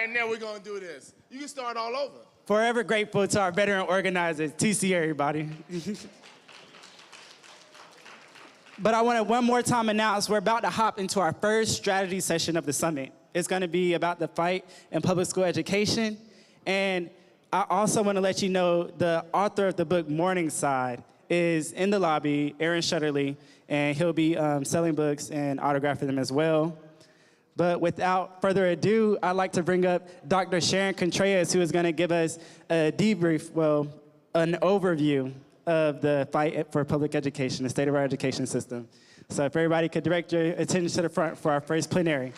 and now we're going to do this. You can start all over. Forever grateful to our veteran organizers. TC, everybody. But I want to one more time announce we're about to hop into our first strategy session of the summit. It's going to be about the fight in public school education. And I also want to let you know the author of the book Morningside is in the lobby, Aaron Shutterly, and he'll be selling books and autographing them as well. But without further ado, I'd like to bring up Dr. Sharon Contreras, who is going to give us a debrief, well, an overview of the fight for public education, the state of our education system. So if everybody could direct your attention to the front for our first plenary.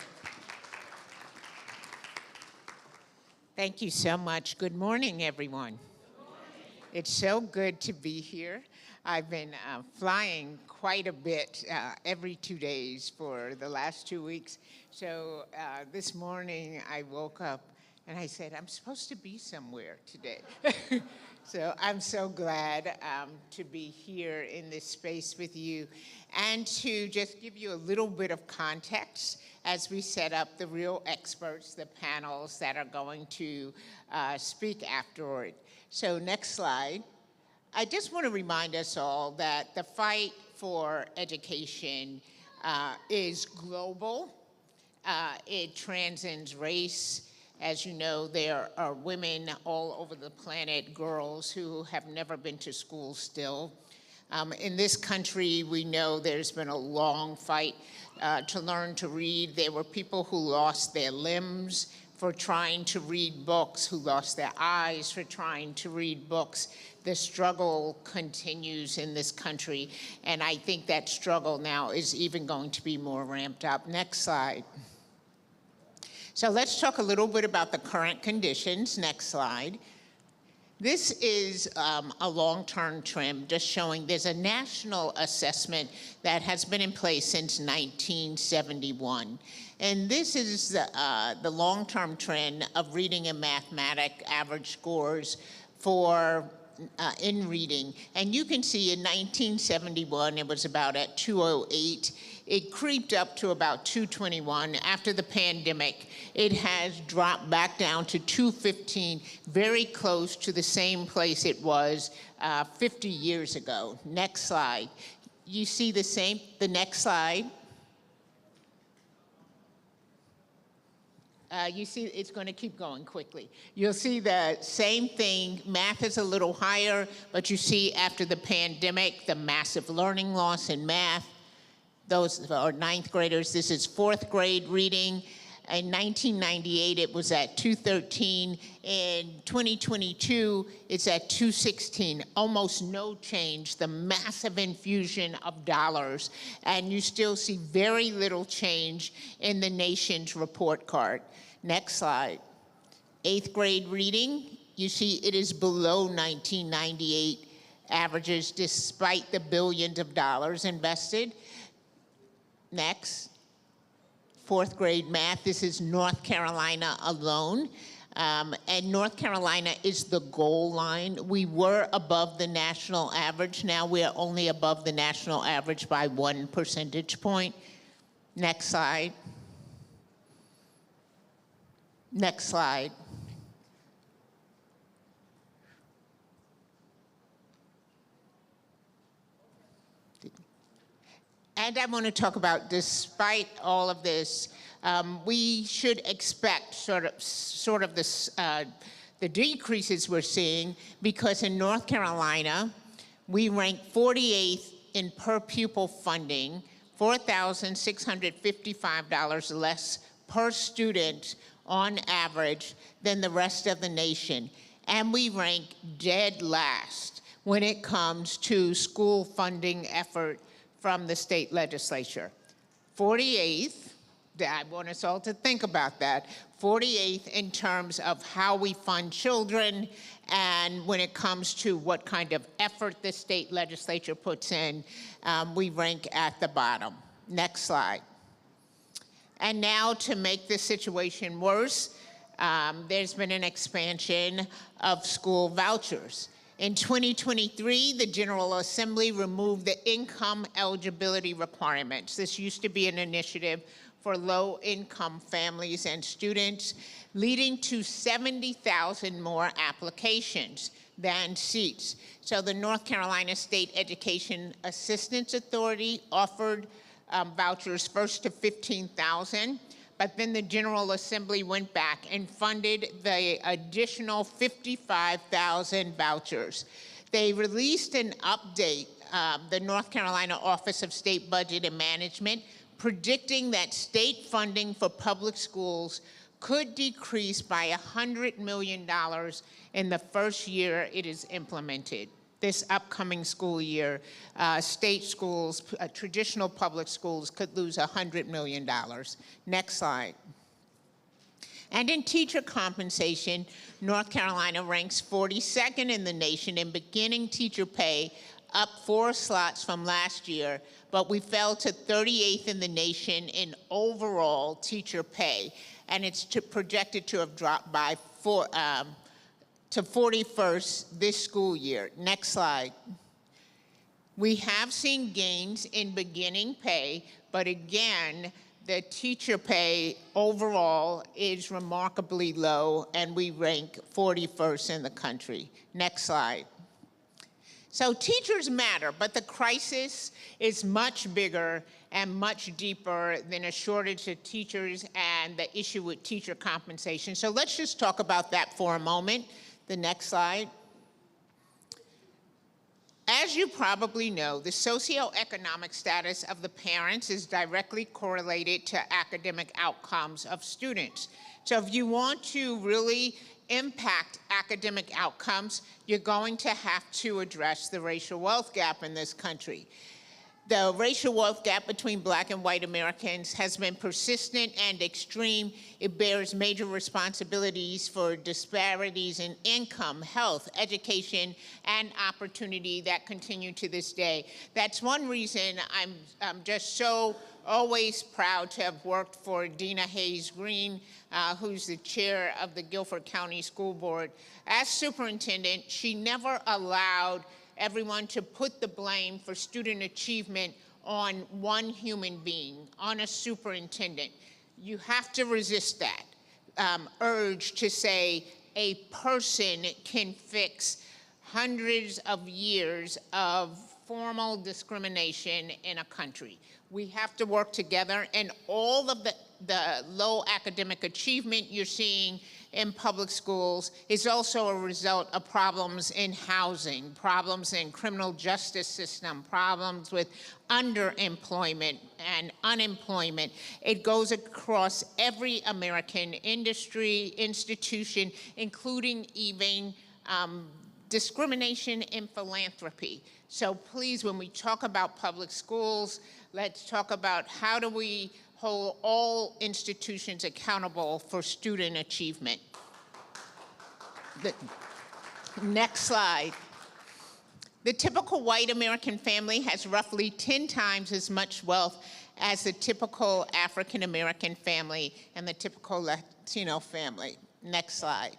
Thank you so much. Good morning, everyone. Good morning. It's so good to be here. I've been flying quite a bit every 2 days for the last 2 weeks. So this morning I woke up and I said, I'm supposed to be somewhere today. So I'm so glad to be here in this space with you and to just give you a little bit of context as we set up the real experts, the panels that are going to speak afterward. So next slide. I just want to remind us all that the fight for education is global. It transcends race. As you know, there are women all over the planet, girls who have never been to school still. In this country, we know there's been a long fight to learn to read. There were people who lost their limbs for trying to read books, who lost their eyes for trying to read books. The struggle continues in this country, and I think that struggle now is even going to be more ramped up. Next slide. So let's talk a little bit about the current conditions. Next slide. This is a long-term trend just showing there's a national assessment that has been in place since 1971. And this is the long-term trend of reading and mathematics average scores for in reading. And you can see in 1971, it was about at 208. It creeped up to about 221. After the pandemic, it has dropped back down to 215, very close to the same place it was 50 years ago. Next slide. You see the next slide. You see, it's going to keep going quickly. You'll see the same thing. Math is a little higher, but you see after the pandemic, the massive learning loss in math. Those are ninth graders. This is fourth grade reading. In 1998, it was at 213. In 2022, it's at 216. Almost no change, the massive infusion of dollars. And you still see very little change in the nation's report card. Next slide. Eighth grade reading, you see it is below 1998 averages despite the billions of dollars invested. Next. Fourth grade math, this is North Carolina alone. And North Carolina is the goal line. We were above the national average. Now we are only above the national average by 1 percentage point. Next slide. Next slide. And I want to talk about, despite all of this, we should expect sort of this, the decreases we're seeing, because in North Carolina, we rank 48th in per pupil funding, $4,655 less per student on average than the rest of the nation. And we rank dead last when it comes to school funding effort from the state legislature. 48th, I want us all to think about that, 48th in terms of how we fund children, and when it comes to what kind of effort the state legislature puts in, we rank at the bottom. Next slide. And now to make this situation worse, there's been an expansion of school vouchers. In 2023, the General Assembly removed the income eligibility requirements. This used to be an initiative for low-income families and students, leading to 70,000 more applications than seats. So the North Carolina State Education Assistance Authority offered vouchers first to 15,000, but then the General Assembly went back and funded the additional 55,000 vouchers. They released an update, the North Carolina Office of State Budget and Management, predicting that state funding for public schools could decrease by $100 million in the first year it is implemented. This upcoming school year, state schools, traditional public schools could lose $100 million. Next slide. And in teacher compensation, North Carolina ranks 42nd in the nation in beginning teacher pay, up 4 slots from last year, but we fell to 38th in the nation in overall teacher pay, and it's projected to have dropped by to 41st this school year. Next slide. We have seen gains in beginning pay, but again, the teacher pay overall is remarkably low, and we rank 41st in the country. Next slide. So teachers matter, but the crisis is much bigger and much deeper than a shortage of teachers and the issue with teacher compensation. So let's just talk about that for a moment. The next slide. As you probably know, the socioeconomic status of the parents is directly correlated to academic outcomes of students. So if you want to really impact academic outcomes, you're going to have to address the racial wealth gap in this country. The racial wealth gap between Black and white Americans has been persistent and extreme. It bears major responsibilities for disparities in income, health, education, and opportunity that continue to this day. That's one reason I'm just so always proud to have worked for Dina Hayes Green, who's the chair of the Guilford County School Board. As superintendent, she never allowed everyone to put the blame for student achievement on one human being, on a superintendent. You have to resist that urge to say a person can fix hundreds of years of formal discrimination in a country. We have to work together, and all of the low academic achievement you're seeing in public schools is also a result of problems in housing, problems in criminal justice system, problems with underemployment and unemployment. It goes across every American industry, institution, including even discrimination in philanthropy. So please, when we talk about public schools, let's talk about how do we hold all institutions accountable for student achievement. The next slide. The typical white American family has roughly 10 times as much wealth as the typical African American family and the typical Latino family. Next slide.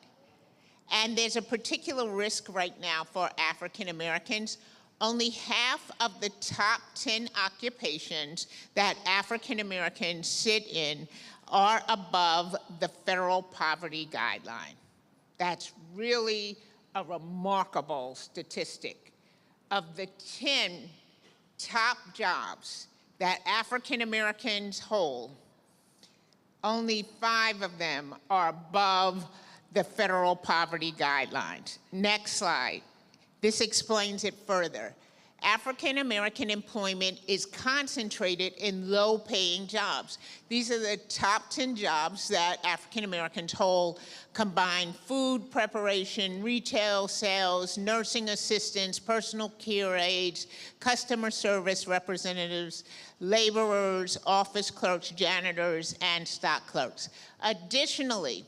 And there's a particular risk right now for African Americans. Only half of the top 10 occupations that African Americans sit in are above the federal poverty guideline. That's really a remarkable statistic. Of the 10 top jobs that African Americans hold, only 5 of them are above the federal poverty guidelines. Next slide. This explains it further. African American employment is concentrated in low-paying jobs. These are the top 10 jobs that African Americans hold: combined food preparation, retail sales, nursing assistants, personal care aides, customer service representatives, laborers, office clerks, janitors, and stock clerks. Additionally,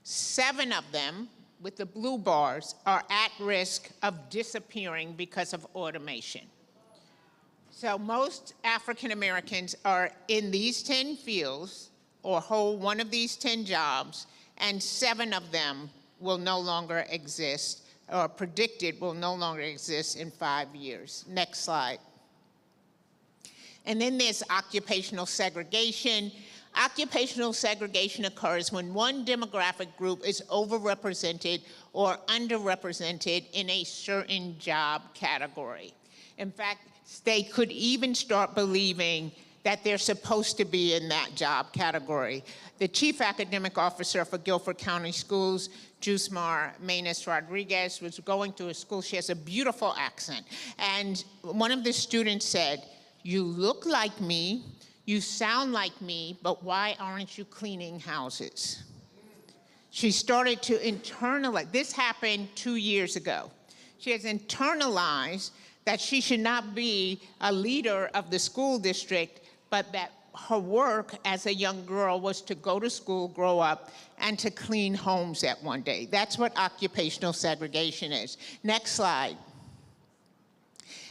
7 of them, with the blue bars, are at risk of disappearing because of automation. So most African Americans are in these 10 fields or hold one of these 10 jobs, and 7 of them will no longer exist, or predicted will no longer exist in 5 years. Next slide. And then there's occupational segregation. Occupational segregation occurs when one demographic group is overrepresented or underrepresented in a certain job category. In fact, they could even start believing that they're supposed to be in that job category. The Chief Academic Officer for Guilford County Schools, Jusmar Manis Rodriguez, was going to a school. She has a beautiful accent. And one of the students said, "You look like me, you sound like me, but why aren't you cleaning houses?" She started to internalize. This happened 2 years ago. She has internalized that she should not be a leader of the school district, but that her work as a young girl was to go to school, grow up, and to clean homes at one day. That's what occupational segregation is. Next slide.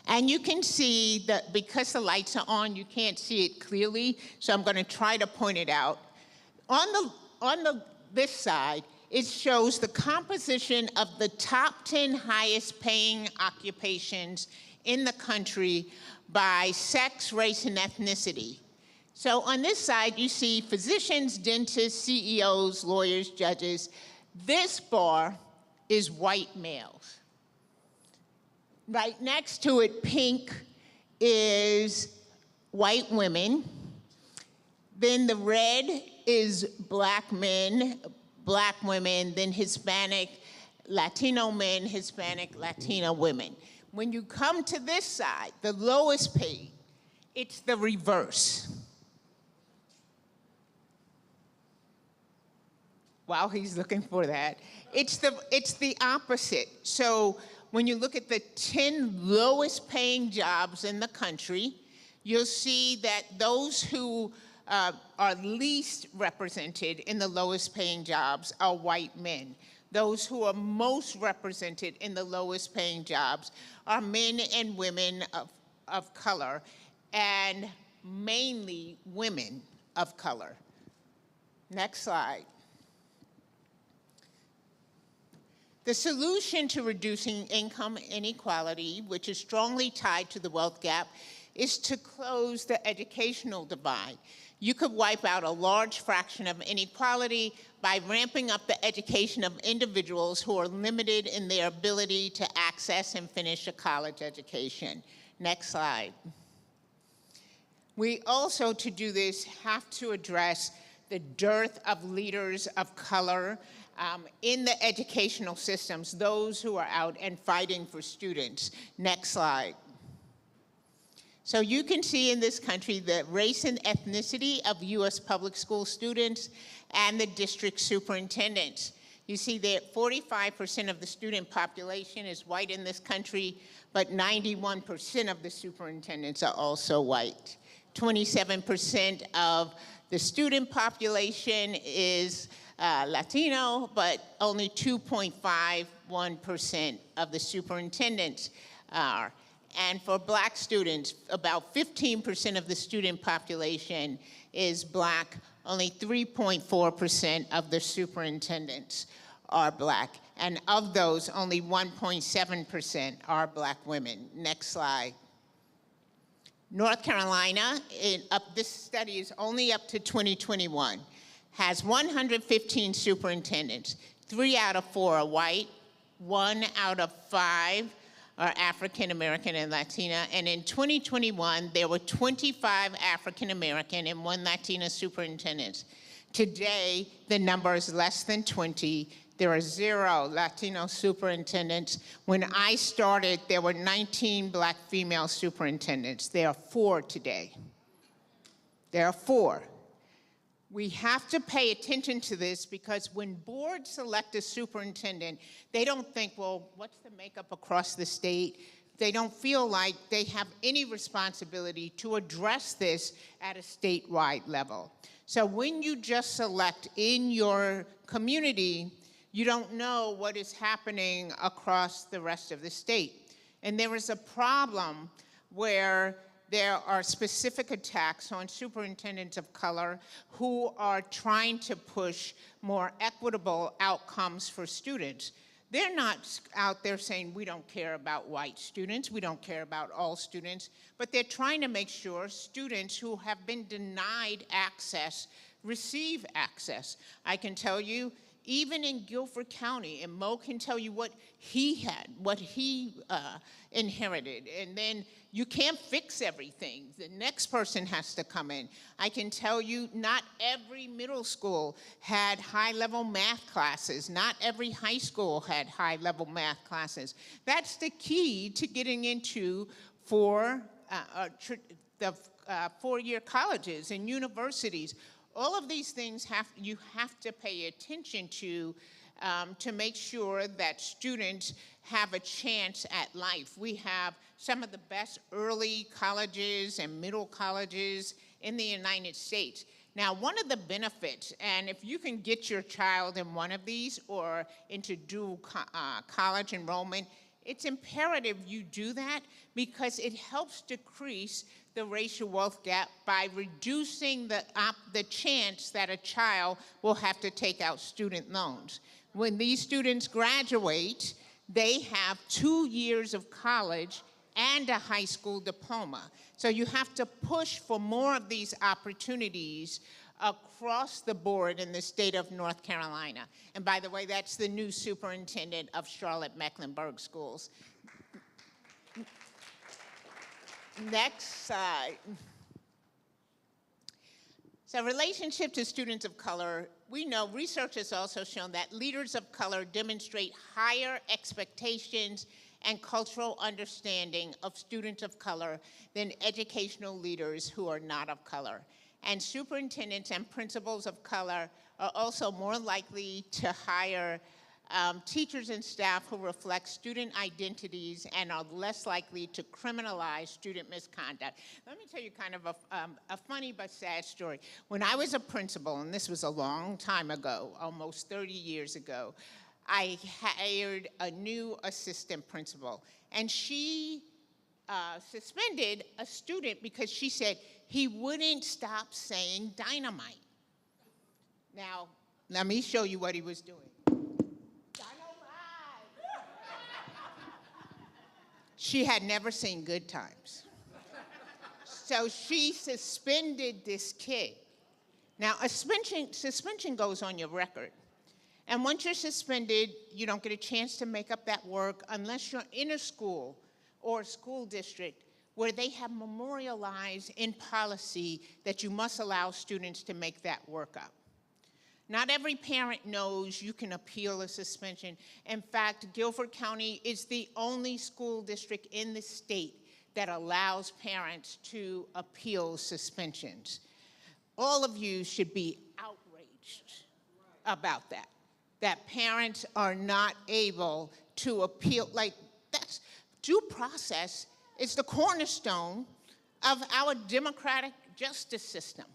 And you can see that because the lights are on, you can't see it clearly, so I'm gonna try to point it out. This side, it shows the composition of the top 10 highest paying occupations in the country by sex, race, and ethnicity. So on this side, you see physicians, dentists, CEOs, lawyers, judges. This bar is white males. Right next to it, pink, is white women. Then the red is black men, black women, then Hispanic, Latino men, Hispanic, Latina women. When you come to this side, the lowest paid, it's the reverse. While he's looking for that, it's the opposite. So when you look at the 10 lowest paying jobs in the country, you'll see that those who are least represented in the lowest paying jobs are white men. Those who are most represented in the lowest paying jobs are men and women of color, and mainly women of color. Next slide. The solution to reducing income inequality, which is strongly tied to the wealth gap, is to close the educational divide. You could wipe out a large fraction of inequality by ramping up the education of individuals who are limited in their ability to access and finish a college education. Next slide. We also, to do this, have to address the dearth of leaders of color in the educational systems, those who are out and fighting for students. Next slide. So you can see in this country the race and ethnicity of US public school students and the district superintendents. You see that 45% of the student population is white in this country, but 91% of the superintendents are also white. 27% of the student population is Latino, but only 2.51% of the superintendents are. And for black students, about 15% of the student population is black. Only 3.4% of the superintendents are black. And of those, only 1.7% are black women. Next slide. North Carolina, this study is only up to 2021, has 115 superintendents. 3 out of 4 are white, 1 out of 5 are African American and Latina, and in 2021, there were 25 African American and 1 Latina superintendents. Today, the number is less than 20. There are 0 Latino superintendents. When I started, there were 19 black female superintendents. There are 4 today. There are 4. We have to pay attention to this because when boards select a superintendent, they don't think, well, what's the makeup across the state? They don't feel like they have any responsibility to address this at a statewide level. So when you just select in your community, you don't know what is happening across the rest of the state. And there is a problem where there are specific attacks on superintendents of color who are trying to push more equitable outcomes for students. They're not out there saying, we don't care about white students, we don't care about all students, but they're trying to make sure students who have been denied access receive access. I can tell you, even in Guilford County, and Mo can tell you what he had, what he inherited, and then you can't fix everything. The next person has to come in. I can tell you not every middle school had high-level math classes. Not every high school had high-level math classes. That's the key to getting into the four-year colleges and universities. All of these things you have to pay attention to make sure that students have a chance at life. We have some of the best early colleges and middle colleges in the United States. Now, one of the benefits, and if you can get your child in one of these or into dual college enrollment, it's imperative you do that because it helps decrease the racial wealth gap by reducing the chance that a child will have to take out student loans. When these students graduate, they have 2 years of college and a high school diploma. So you have to push for more of these opportunities across the board in the state of North Carolina. And by the way, that's the new superintendent of Charlotte-Mecklenburg schools. Next slide. So relationship to students of color, we know research has also shown that leaders of color demonstrate higher expectations and cultural understanding of students of color than educational leaders who are not of color. And superintendents and principals of color are also more likely to hire teachers and staff who reflect student identities and are less likely to criminalize student misconduct. Let me tell you kind of a funny but sad story. When I was a principal, and this was a long time ago, almost 30 years ago, I hired a new assistant principal, and she suspended a student because she said he wouldn't stop saying dynamite. Now, let me show you what he was doing. She had never seen Good Times. So she suspended this kid. Now, a suspension goes on your record. And once you're suspended, you don't get a chance to make up that work unless you're in a school or a school district where they have memorialized in policy that you must allow students to make that work up. Not every parent knows you can appeal a suspension. In fact, Guilford County is the only school district in the state that allows parents to appeal suspensions. All of you should be outraged about that parents are not able to appeal. Like, that's due process is the cornerstone of our democratic justice system.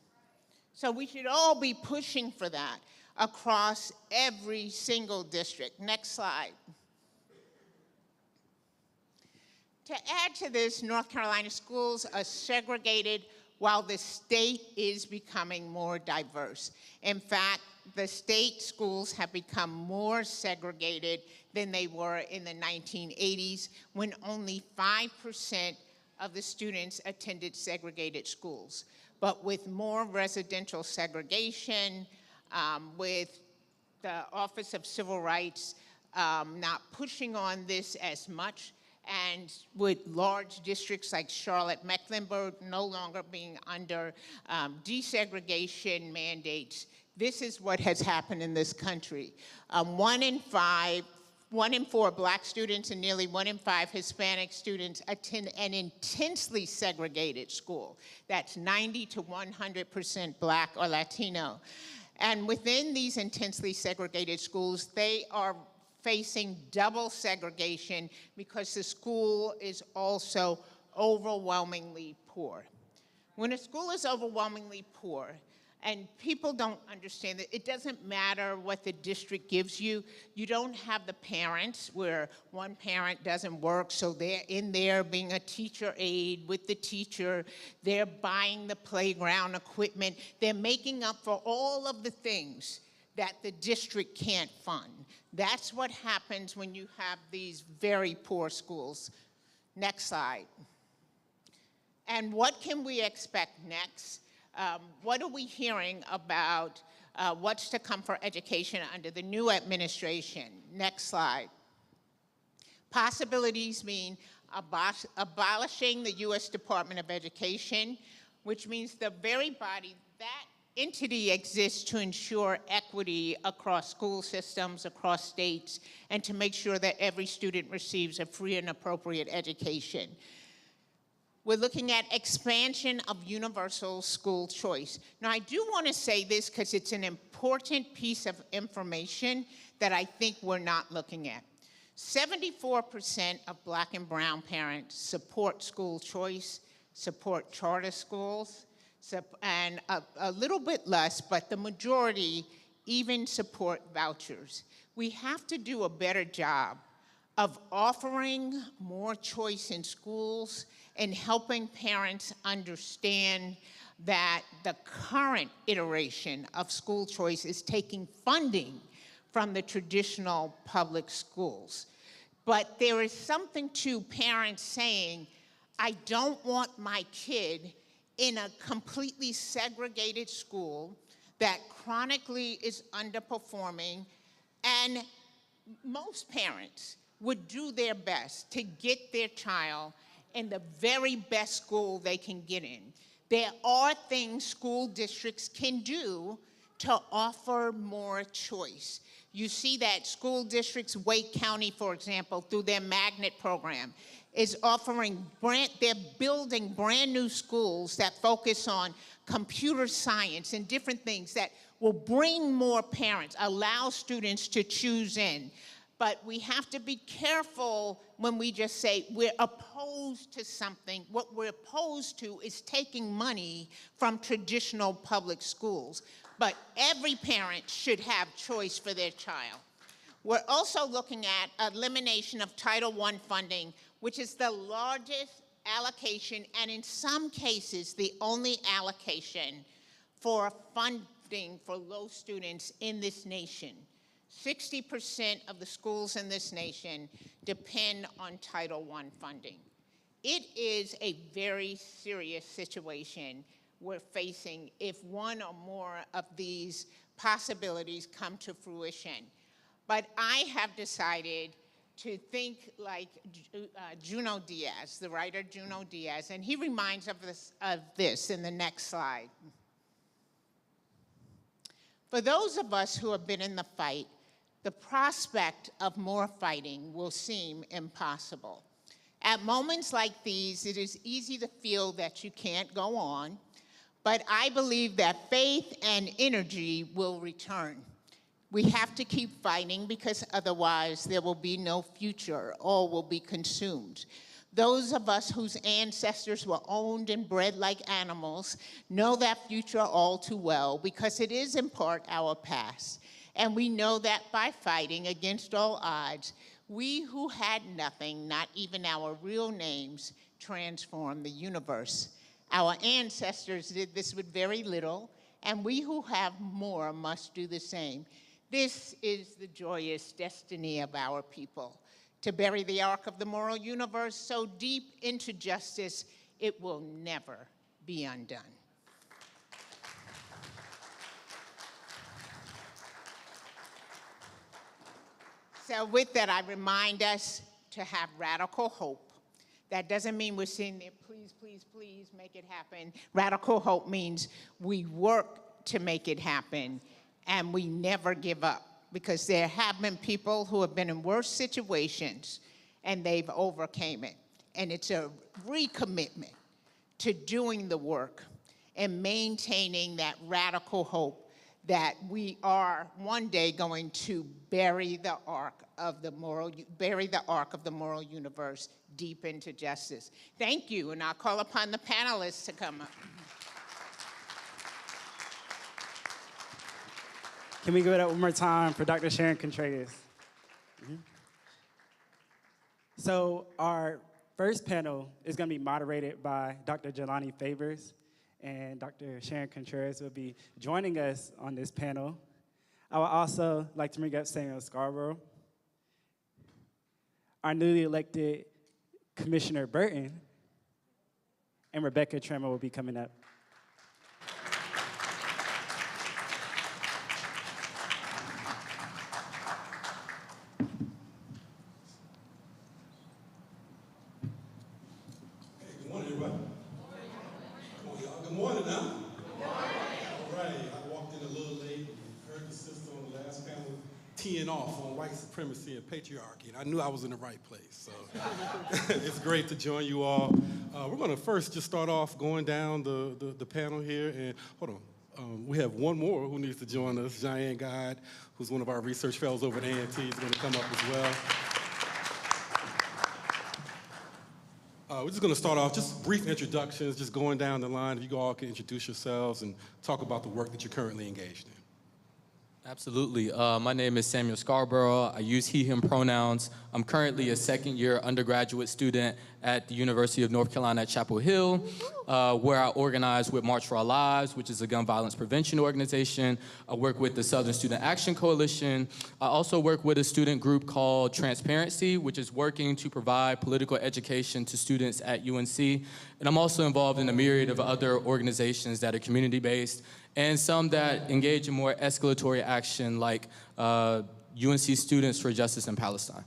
So we should all be pushing for that across every single district. Next slide. To add to this, North Carolina schools are segregated while the state is becoming more diverse. In fact, the state schools have become more segregated than they were in the 1980s, when only 5% of the students attended segregated schools. But with more residential segregation, with the Office of Civil Rights not pushing on this as much, and with large districts like Charlotte-Mecklenburg no longer being under desegregation mandates, this is what has happened in this country. 1 in 4 Black students and nearly 1 in 5 Hispanic students attend an intensely segregated school. That's 90 to 100% Black or Latino. And within these intensely segregated schools, they are facing double segregation because the school is also overwhelmingly poor. When a school is overwhelmingly poor, and people don't understand that it doesn't matter what the district gives you. You don't have the parents where one parent doesn't work, so they're in there being a teacher aide with the teacher. They're buying the playground equipment. They're making up for all of the things that the district can't fund. That's what happens when you have these very poor schools. Next slide. And what can we expect next? What are we hearing about what's to come for education under the new administration? Next slide. Possibilities mean abolishing the U.S. Department of Education, which means the very body, that entity exists to ensure equity across school systems, across states, and to make sure that every student receives a free and appropriate education. We're looking at expansion of universal school choice. Now, I do want to say this because it's an important piece of information that I think we're not looking at. 74% of Black and brown parents support school choice, support charter schools, and a little bit less, but the majority even support vouchers. We have to do a better job of offering more choice in schools and helping parents understand that the current iteration of school choice is taking funding from the traditional public schools. But there is something to parents saying, I don't want my kid in a completely segregated school that chronically is underperforming, and most parents would do their best to get their child in the very best school they can get in. There are things school districts can do to offer more choice. You see that school districts, Wake County, for example, through their magnet program, is offering they're building brand new schools that focus on computer science and different things that will bring more parents, allow students to choose in. But we have to be careful when we just say we're opposed to something. What we're opposed to is taking money from traditional public schools. But every parent should have choice for their child. We're also looking at elimination of Title I funding, which is the largest allocation, and in some cases, the only allocation for funding for low students in this nation. 60% of the schools in this nation depend on Title I funding. It is a very serious situation we're facing if one or more of these possibilities come to fruition. But I have decided to think like Junot Diaz, the writer Junot Diaz, and he reminds us of this in the next slide. For those of us who have been in the fight, the prospect of more fighting will seem impossible. At moments like these, it is easy to feel that you can't go on, but I believe that faith and energy will return. We have to keep fighting because otherwise there will be no future. All will be consumed. Those of us whose ancestors were owned and bred like animals know that future all too well because it is in part our past. And we know that by fighting against all odds, we who had nothing, not even our real names, transformed the universe. Our ancestors did this with very little, and we who have more must do the same. This is the joyous destiny of our people, to bury the ark of the moral universe so deep into justice it will never be undone. So with that, I remind us to have radical hope. That doesn't mean we're sitting there, please, please, please make it happen. Radical hope means we work to make it happen and we never give up, because there have been people who have been in worse situations and they've overcame it. And it's a recommitment to doing the work and maintaining that radical hope that we are one day going to bury the ark of the moral universe deep into justice. Thank you, and I'll call upon the panelists to come up. Can we give it up one more time for Dr. Sharon Contreras? Mm-hmm. So our first panel is going to be moderated by Dr. Jelani Favors, and Dr. Sharon Contreras will be joining us on this panel. I would also like to bring up Samuel Scarborough. Our newly elected Commissioner Burton, and Rebecca Tremor will be coming up. teeing off on white supremacy and patriarchy, and I knew I was in the right place. So it's great to join you all. We're going to first just start off going down the panel here, and hold on. We have one more who needs to join us, Cheyenne Guide, who's one of our research fellows over at A&T, is going to come up as well. We're just going to start off, just brief introductions, just going down the line. If you all can introduce yourselves and talk about the work that you're currently engaged in. Absolutely. My name is Samuel Scarborough. I use he, him pronouns. I'm currently a second-year undergraduate student at the University of North Carolina at Chapel Hill, where I organize with March for Our Lives, which is a gun violence prevention organization. I work with the Southern Student Action Coalition. I also work with a student group called Transparency, which is working to provide political education to students at UNC. And I'm also involved in a myriad of other organizations that are community-based and some that engage in more escalatory action like UNC Students for Justice in Palestine.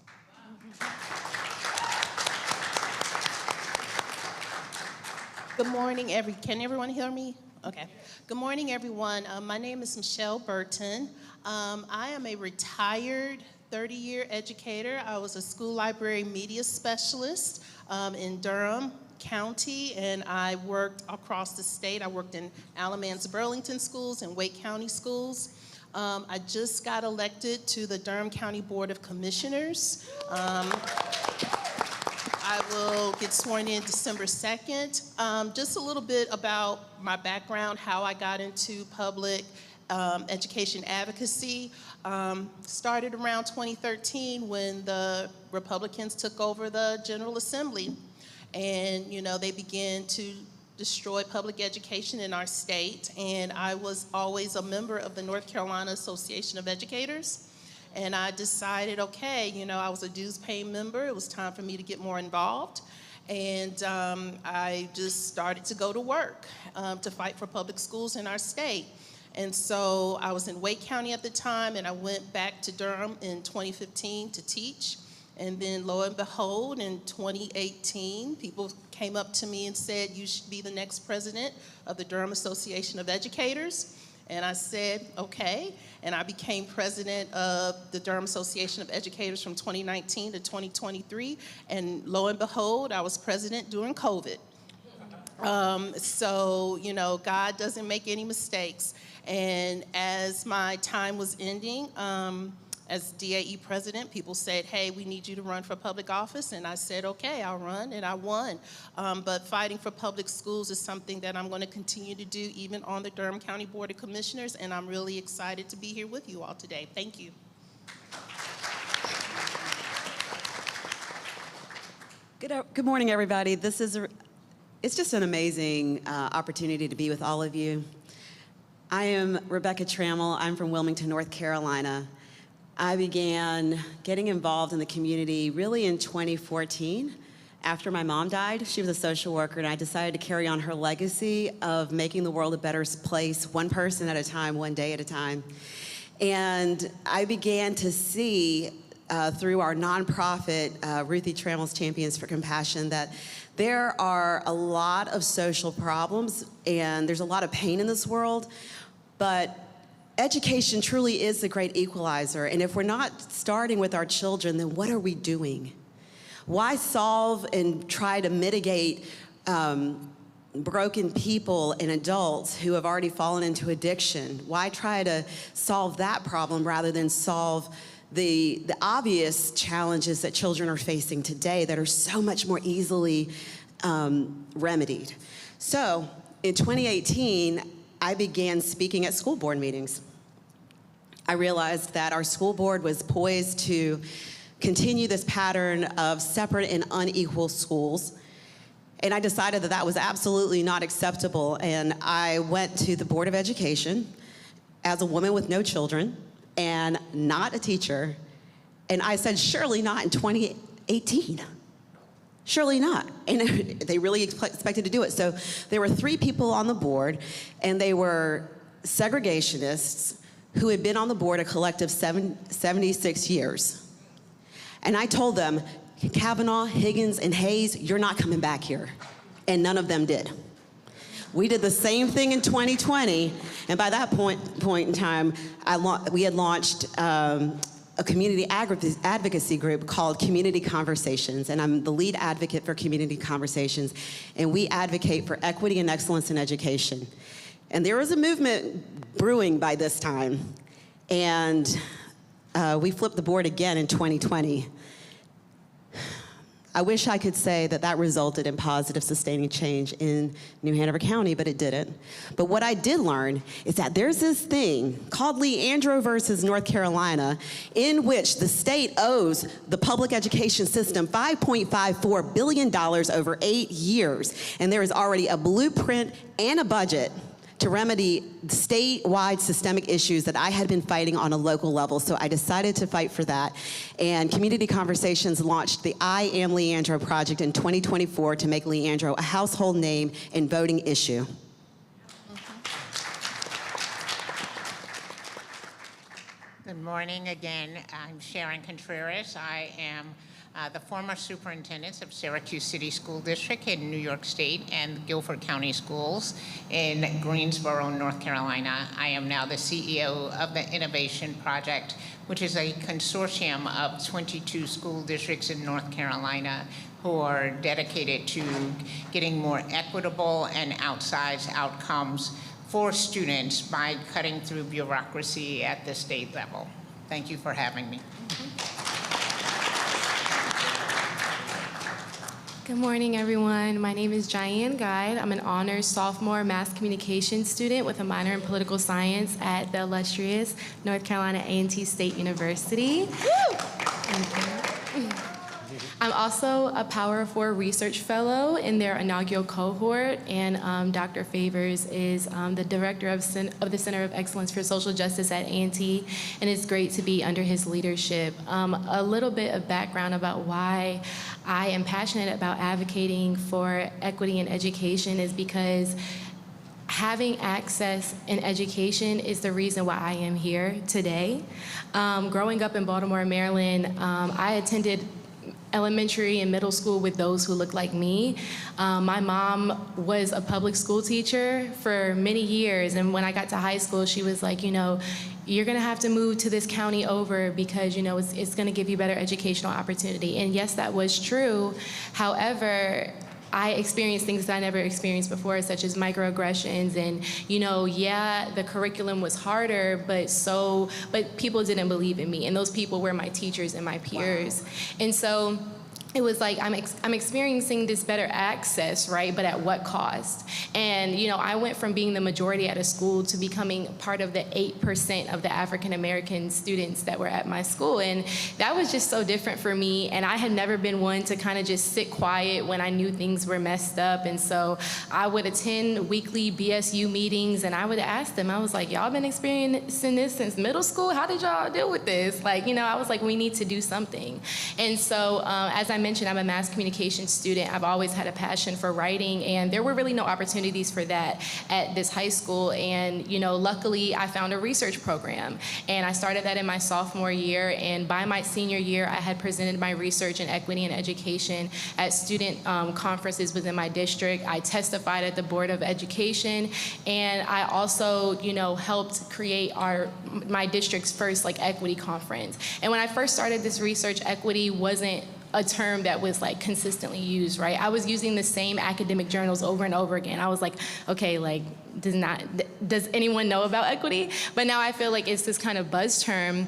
Good morning, can everyone hear me? Okay. Good morning, everyone. My name is Michelle Burton. I am a retired 30-year educator. I was a school library media specialist in Durham County, and I worked across the state. I worked in Alamance Burlington schools and Wake County schools. I just got elected to the Durham County Board of Commissioners. I will get sworn in December 2nd. Just a little bit about my background, how I got into public education advocacy. Started around 2013 when the Republicans took over the General Assembly. And, you know, they began to destroy public education in our state. And I was always a member of the North Carolina Association of Educators. And I decided, okay, you know, I was a dues-paying member. It was time for me to get more involved. And I just started to go to work to fight for public schools in our state. And so I was in Wake County at the time, and I went back to Durham in 2015 to teach. And then lo and behold, in 2018, people came up to me and said, you should be the next president of the Durham Association of Educators. And I said, okay. And I became president of the Durham Association of Educators from 2019 to 2023. And lo and behold, I was president during COVID. So, you know, God doesn't make any mistakes. And as my time was ending, as DAE president, people said, hey, we need you to run for public office. And I said, okay, I'll run, and I won. But fighting for public schools is something that I'm going to continue to do even on the Durham County Board of Commissioners, and I'm really excited to be here with you all today. Thank you. Good morning, everybody. It's just an amazing opportunity to be with all of you. I am Rebecca Trammell. I'm from Wilmington, North Carolina. I began getting involved in the community really in 2014 after my mom died. She was a social worker, and I decided to carry on her legacy of making the world a better place, one person at a time, one day at a time. And I began to see through our nonprofit, Ruthie Trammell's Champions for Compassion, that there are a lot of social problems and there's a lot of pain in this world, but education truly is the great equalizer, and if we're not starting with our children, then what are we doing? Why solve and try to mitigate broken people and adults who have already fallen into addiction? Why try to solve that problem rather than solve the obvious challenges that children are facing today that are so much more easily remedied? So in 2018, I began speaking at school board meetings. I realized that our school board was poised to continue this pattern of separate and unequal schools. And I decided that that was absolutely not acceptable. And I went to the Board of Education as a woman with no children and not a teacher. And I said, surely not in 2018. Surely not. And they really expected to do it. So there were 3 people on the board, and they were segregationists who had been on the board a collective 76 years. And I told them, Kavanaugh, Higgins, and Hayes, you're not coming back here. And none of them did. We did the same thing in 2020, and by that point in time, we had launched a community advocacy group called Community Conversations, and I'm the lead advocate for Community Conversations, and we advocate for equity and excellence in education. And there was a movement brewing by this time, and we flipped the board again in 2020. I wish I could say that that resulted in positive, sustaining change in New Hanover County, but it didn't. But what I did learn is that there's this thing called Leandro versus North Carolina, in which the state owes the public education system $5.54 billion over 8 years. And there is already a blueprint and a budget to remedy statewide systemic issues that I had been fighting on a local level. So I decided to fight for that. And Community Conversations launched the I Am Leandro project in 2024 to make Leandro a household name and voting issue. Good morning again. I'm Sharon Contreras. I am the former superintendent of Syracuse City School District in New York State and Guilford County Schools in Greensboro, North Carolina. I am now the CEO of the Innovation Project, which is a consortium of 22 school districts in North Carolina who are dedicated to getting more equitable and outsized outcomes for students by cutting through bureaucracy at the state level. Thank you for having me. Good morning, everyone. My name is Diane Guide. I'm an honors sophomore mass communication student with a minor in political science at the illustrious North Carolina A&T State University. I'm also a Power 4 research fellow in their inaugural cohort, and Dr. Favors is the director of the Center of Excellence for Social Justice at A&T, and it's great to be under his leadership. A little bit of background about why I am passionate about advocating for equity in education is because having access in education is the reason why I am here today. Growing up in Baltimore, Maryland, I attended elementary and middle school with those who look like me. My mom was a public school teacher for many years, and when I got to high school, she was like, you know, you're gonna have to move to this county over because, you know, it's gonna give you better educational opportunity. And yes, that was true. However, I experienced things that I never experienced before, such as microaggressions, and, you know, yeah, the curriculum was harder, but people didn't believe in me, and those people were my teachers and my peers. Wow. And so it was like, I'm experiencing this better access, right? But at what cost? And, you know, I went from being the majority at a school to becoming part of the 8% of the African-American students that were at my school. And that was just so different for me. And I had never been one to kind of just sit quiet when I knew things were messed up. And so I would attend weekly BSU meetings, and I would ask them, I was like, y'all been experiencing this since middle school? How did y'all deal with this? Like, you know, I was like, we need to do something. And so as I mentioned, I'm a mass communication student. I've always had a passion for writing, and there were really no opportunities for that at this high school. And, you know, luckily I found a research program, and I started that in my sophomore year. And by my senior year, I had presented my research in equity and education at student conferences within my district. I testified at the Board of Education, and I also, you know, helped create my district's first equity conference. And when I first started this research, equity wasn't a term that was consistently used, right? I was using the same academic journals over and over again. I was like, okay, does anyone know about equity? But now I feel like it's this kind of buzz term.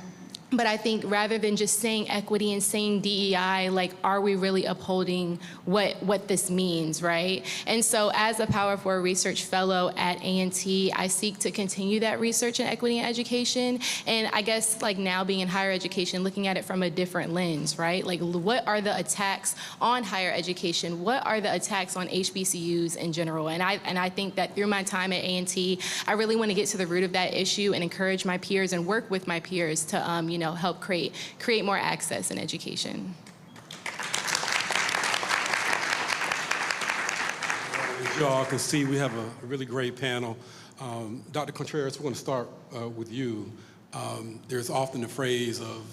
But I think rather than just saying equity and saying DEI, are we really upholding what this means, right? And so as a Power 4 research fellow at A&T, I seek to continue that research in equity in education. And I guess now being in higher education, looking at it from a different lens, right? What are the attacks on higher education? What are the attacks on HBCUs in general? And I think that through my time at A&T, I really want to get to the root of that issue and encourage my peers and work with my peers to help create more access in education. As you all can see, we have a really great panel. Dr. Contreras, we're going to start with you. There's often the phrase of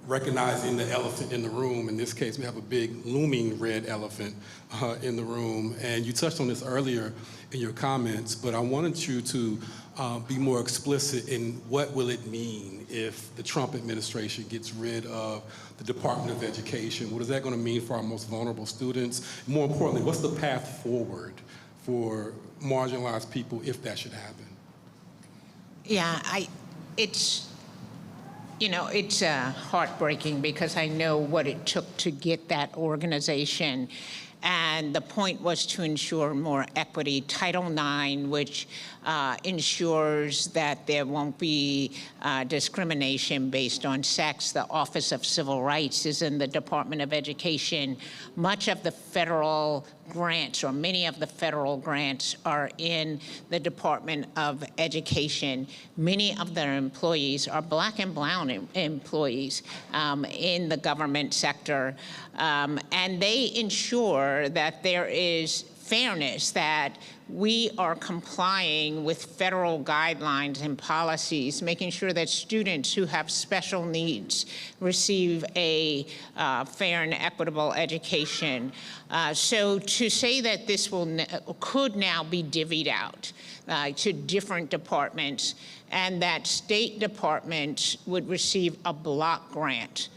recognizing the elephant in the room. In this case, we have a big looming red elephant in the room. And you touched on this earlier in your comments, but I wanted you to be more explicit in what will it mean if the Trump administration gets rid of the Department of Education? What is that going to mean for our most vulnerable students? More importantly, what's the path forward for marginalized people if that should happen? Yeah, it's heartbreaking because I know what it took to get that organization. And the point was to ensure more equity. Title IX, which ensures that there won't be discrimination based on sex. The Office of Civil Rights is in the Department of Education. Much of the federal grants, or many of the federal grants, are in the Department of Education. Many of their employees are Black and brown employees in the government sector. And they ensure that there is fairness, that we are complying with federal guidelines and policies, making sure that students who have special needs receive a fair and equitable education. So to say that this could now be divvied out to different departments, and that state departments would receive a block grant,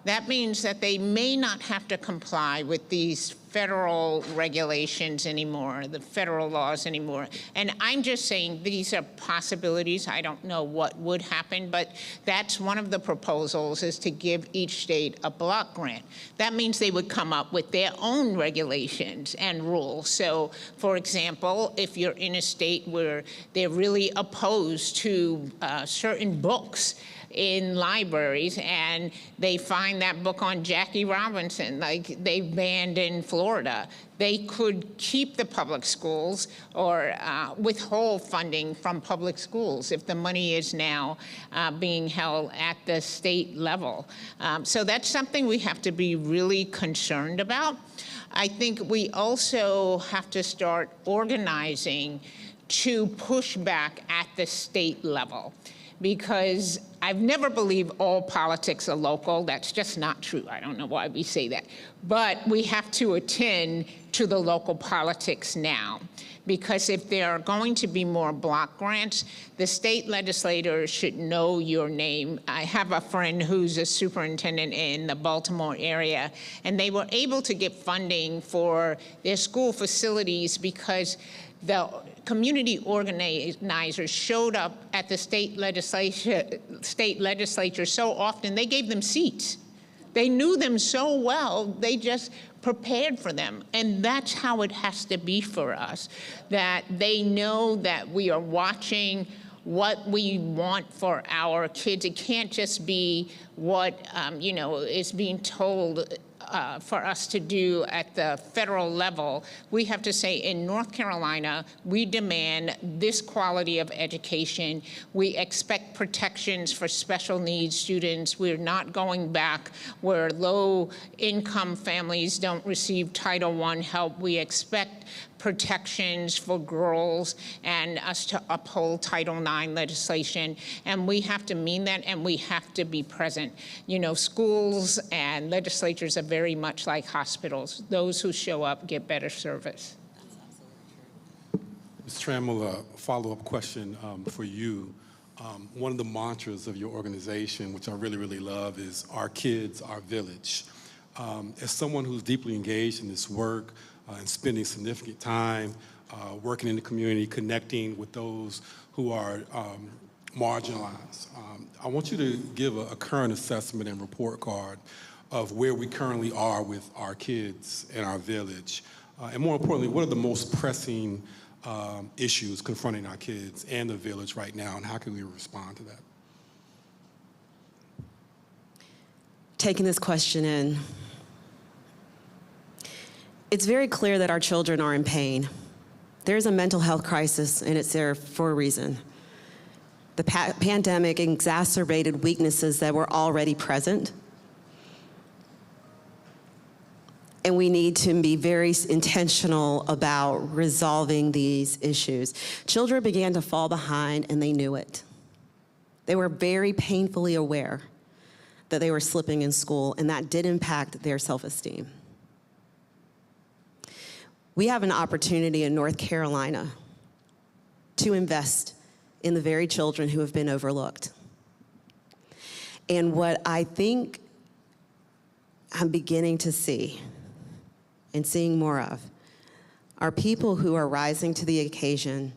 that means that they may not have to comply with these federal regulations anymore, the federal laws anymore. And I'm just saying these are possibilities. I don't know what would happen, but that's one of the proposals, is to give each state a block grant. That means they would come up with their own regulations and rules. So, for example, if you're in a state where they're really opposed to certain books in libraries, and they find that book on Jackie Robinson, like they banned in Florida, they could keep the public schools or withhold funding from public schools if the money is now being held at the state level. So that's something we have to be really concerned about. I think we also have to start organizing to push back at the state level, because I've never believed all politics are local. That's just not true. I don't know why we say that. But we have to attend to the local politics now, because if there are going to be more block grants, the state legislators should know your name. I have a friend who's a superintendent in the Baltimore area, and they were able to get funding for their school facilities because the community organizers showed up at the state legislature so often, they gave them seats. They knew them so well, they just prepared for them. And that's how it has to be for us, that they know that we are watching what we want for our kids. It can't just be what is being told for us to do at the federal level. We have to say, in North Carolina, we demand this quality of education. We expect protections for special needs students. We're not going back where low-income families don't receive Title I help. We expect protections for girls and us to uphold Title IX legislation. And we have to mean that, and we have to be present. Schools and legislatures are very much like hospitals. Those who show up get better service. Ms. Trammell, a follow-up question for you. One of the mantras of your organization, which I really, really love, is our kids, our village. As someone who's deeply engaged in this work, and spending significant time working in the community, connecting with those who are marginalized. I want you to give a current assessment and report card of where we currently are with our kids and our village. And more importantly, what are the most pressing issues confronting our kids and the village right now, and how can we respond to that? Taking this question in, it's very clear that our children are in pain. There's a mental health crisis, and it's there for a reason. The pandemic exacerbated weaknesses that were already present. And we need to be very intentional about resolving these issues. Children began to fall behind, and they knew it. They were very painfully aware that they were slipping in school, and that did impact their self-esteem. We have an opportunity in North Carolina to invest in the very children who have been overlooked. And what I think I'm beginning to see and seeing more of are people who are rising to the occasion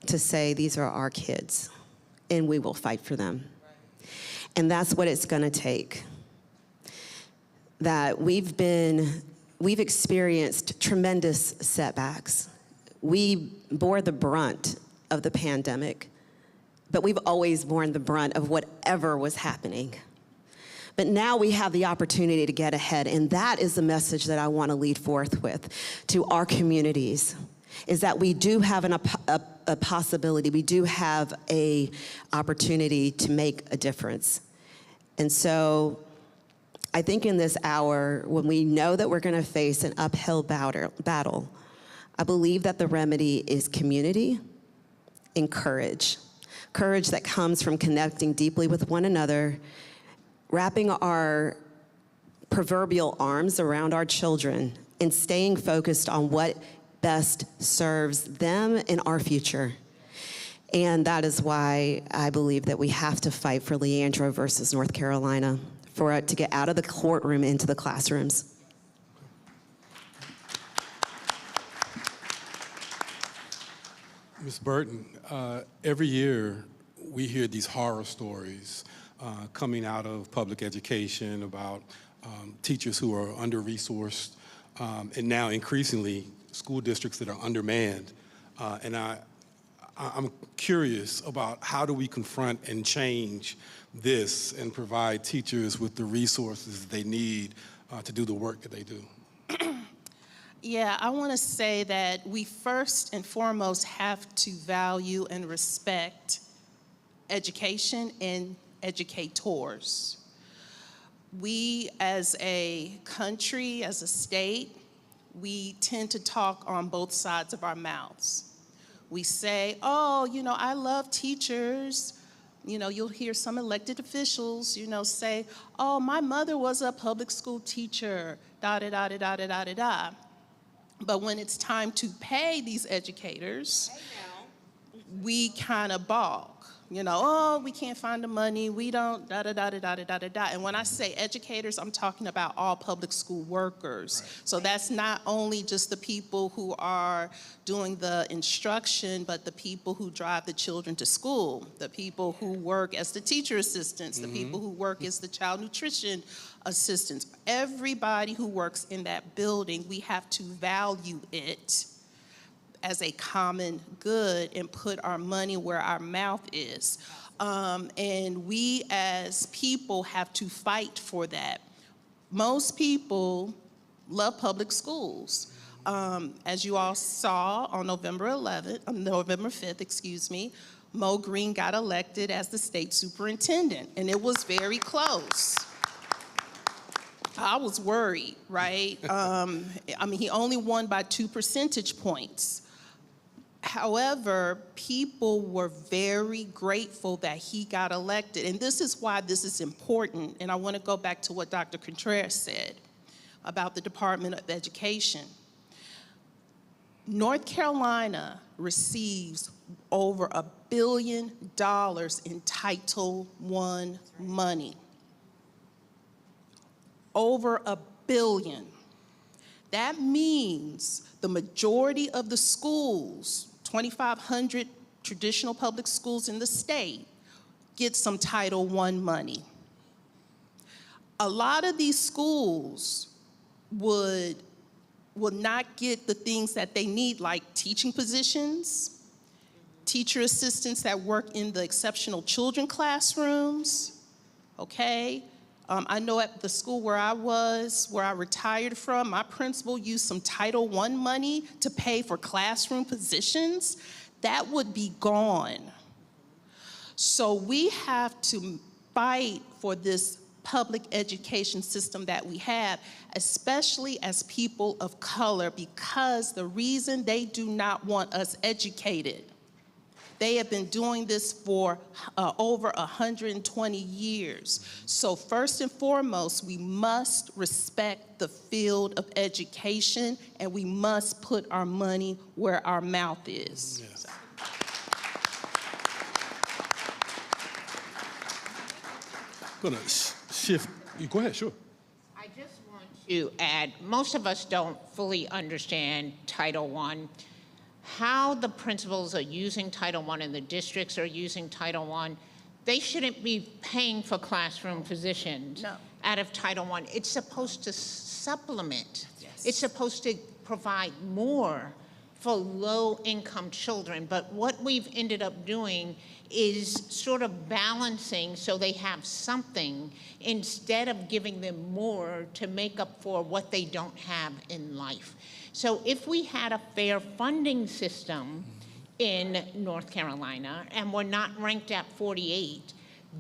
to say, these are our kids, and we will fight for them. And that's what it's gonna take. That we've experienced tremendous setbacks. We bore the brunt of the pandemic, but we've always borne the brunt of whatever was happening. But now we have the opportunity to get ahead, and that is the message that I want to lead forth with to our communities, is that we do have a possibility, we do have a opportunity to make a difference. And so I think in this hour, when we know that we're going to face an uphill battle, I believe that the remedy is community and courage. Courage that comes from connecting deeply with one another, wrapping our proverbial arms around our children, and staying focused on what best serves them and our future. And that is why I believe that we have to fight for Leandro versus North Carolina, for it to get out of the courtroom into the classrooms. Ms. Burton, every year we hear these horror stories coming out of public education about teachers who are under-resourced, and now increasingly school districts that are undermanned. And I'm curious about how do we confront and change this and provide teachers with the resources they need to do the work that they do. Yeah, I want to say that we first and foremost have to value and respect education and educators. We as a country, as a state, we tend to talk on both sides of our mouths. We say, oh, you know, I love teachers. You know, you'll hear some elected officials, you know, say, oh, my mother was a public school teacher, da-da-da-da-da-da-da-da. But when it's time to pay these educators, we kind of balk. You know, oh, we can't find the money, we don't, da-da-da-da-da-da-da-da. And when I say educators, I'm talking about all public school workers. Right. So that's not only just the people who are doing the instruction, but the people who drive the children to school, the people who work as the teacher assistants, the people who work as the child nutrition assistants. Everybody who works in that building, we have to value it as a common good and put our money where our mouth is. And we as people have to fight for that. Most people love public schools. As you all saw on November 5th, Mo Green got elected as the state superintendent, and it was very close. I was worried, right? I mean, he only won by 2 percentage points. However, people were very grateful that he got elected. And this is why this is important. And I want to go back to what Dr. Contreras said about the Department of Education. North Carolina receives over $1 billion in Title I money. Over $1 billion. That means the majority of the schools, 2,500 traditional public schools in the state, get some Title I money. A lot of these schools would not get the things that they need, like teaching positions, teacher assistants that work in the exceptional children classrooms, okay? I know at the school where I retired from, my principal used some Title I money to pay for classroom positions. That would be gone. So we have to fight for this public education system that we have, especially as people of color, because the reason they do not want us educated, they have been doing this for over 120 years. So first and foremost, we must respect the field of education, and we must put our money where our mouth is. Yes. gonna shift. Go ahead, sure. I just want to add, most of us don't fully understand Title I, how the principals are using Title I and the districts are using Title I. They shouldn't be paying for classroom positions out of Title I. It's supposed to supplement. Yes. It's supposed to provide more for low-income children. But what we've ended up doing is sort of balancing so they have something instead of giving them more to make up for what they don't have in life. So if we had a fair funding system in North Carolina and we're not ranked at 48,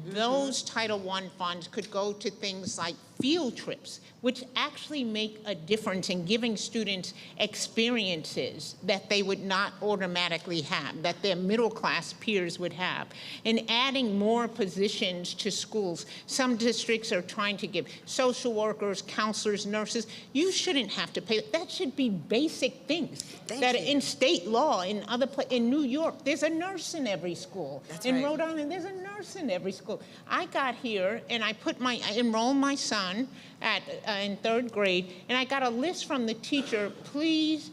those Title I funds could go to things like field trips, which actually make a difference in giving students experiences that they would not automatically have, that their middle class peers would have, and adding more positions to schools. Some districts are trying to give social workers, counselors, nurses. You shouldn't have to pay. That should be basic things. In state law, in New York, there's a nurse in every school. In Rhode Island, there's a nurse in every school. I got here and I enrolled my son in 3rd grade, and I got a list from the teacher, please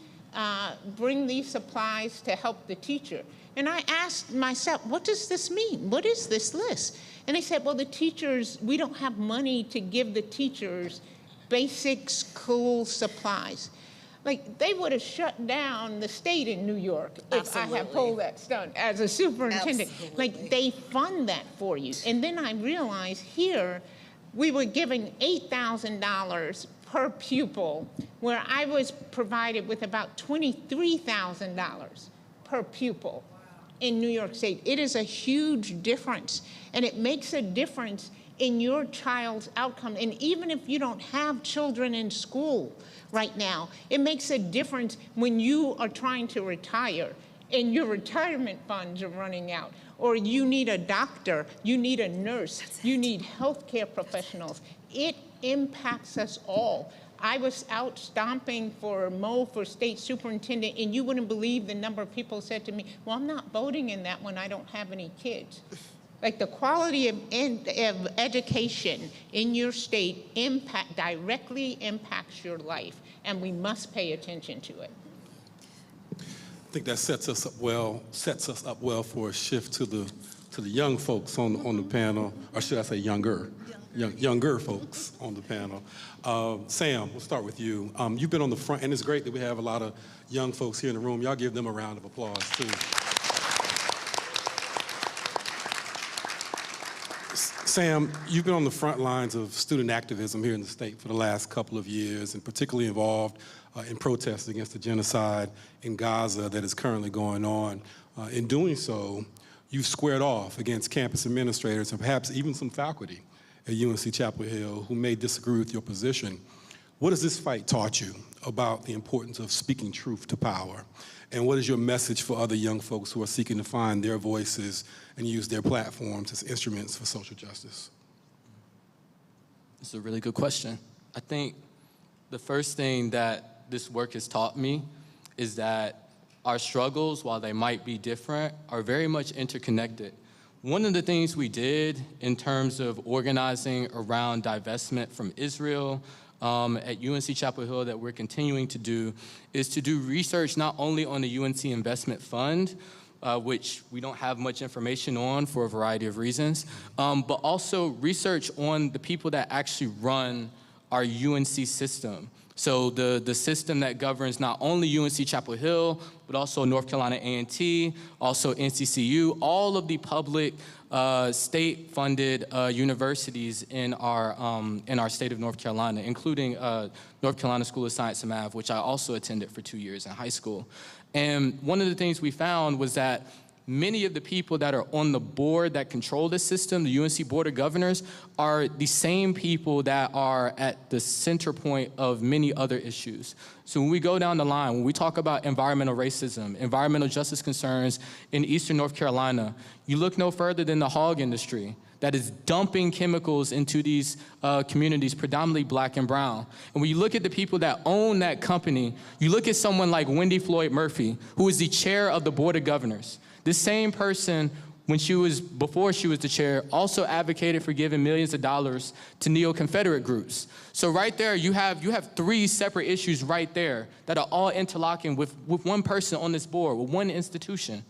bring these supplies to help the teacher. And I asked myself, what does this mean? What is this list? And they said, well, the teachers, we don't have money to give the teachers basic school supplies. Like, they would have shut down the state in New York if I had pulled that stunt as a superintendent. Like, they fund that for you. And then I realized here, we were giving $8,000 per pupil, where I was provided with about $23,000 per pupil in New York State. It is a huge difference, and it makes a difference in your child's outcome. And even if you don't have children in school right now, it makes a difference when you are trying to retire and your retirement funds are running out, or you need a doctor, you need a nurse, you need healthcare professionals. It impacts us all. I was out stomping for Mo for state superintendent, and you wouldn't believe the number of people said to me, well, I'm not voting in that when I don't have any kids. Like, the quality of education in your state directly impacts your life, and we must pay attention to it. I think that sets us up well for a shift to the young folks on the panel, or should I say younger folks on the panel. Sam, we'll start with you. You've been on the front, and it's great that we have a lot of young folks here in the room. Y'all give them a round of applause too. Sam, you've been on the front lines of student activism here in the state for the last couple of years, and particularly involved in protests against the genocide in Gaza that is currently going on. In doing so, you've squared off against campus administrators and perhaps even some faculty at UNC Chapel Hill who may disagree with your position. What has this fight taught you about the importance of speaking truth to power? And what is your message for other young folks who are seeking to find their voices and use their platforms as instruments for social justice? It's a really good question. I think the first thing that this work has taught me is that our struggles, while they might be different, are very much interconnected. One of the things we did in terms of organizing around divestment from Israel at UNC Chapel Hill that we're continuing to do is to do research not only on the UNC Investment Fund, which we don't have much information on for a variety of reasons, but also research on the people that actually run our UNC system. So the system that governs not only UNC Chapel Hill, but also North Carolina A&T, also NCCU, all of the public state-funded universities in our state of North Carolina, including North Carolina School of Science and Math, which I also attended for 2 years in high school. And one of the things we found was that many of the people that are on the board that control this system, the UNC Board of Governors, are the same people that are at the center point of many other issues. So when we go down the line, when we talk about environmental racism, environmental justice concerns in Eastern North Carolina, you look no further than the hog industry that is dumping chemicals into these communities, predominantly black and brown. And when you look at the people that own that company, you look at someone like Wendy Floyd Murphy, who is the chair of the Board of Governors. This same person before she was the chair, also advocated for giving millions of dollars to neo-Confederate groups. So right there, you have 3 separate issues right there that are all interlocking with one person on this board, with one institution.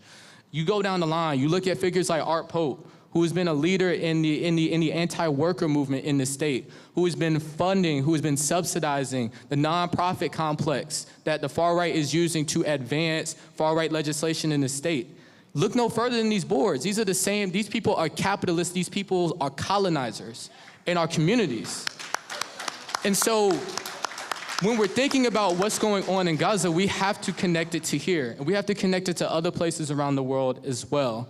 You go down the line, you look at figures like Art Pope, who has been a leader in the anti-worker movement in the state, who has been funding, who has been subsidizing the nonprofit complex that the far right is using to advance far right legislation in the state. Look no further than these boards. These people are capitalists, these people are colonizers in our communities. And so when we're thinking about what's going on in Gaza, we have to connect it to here, and we have to connect it to other places around the world as well.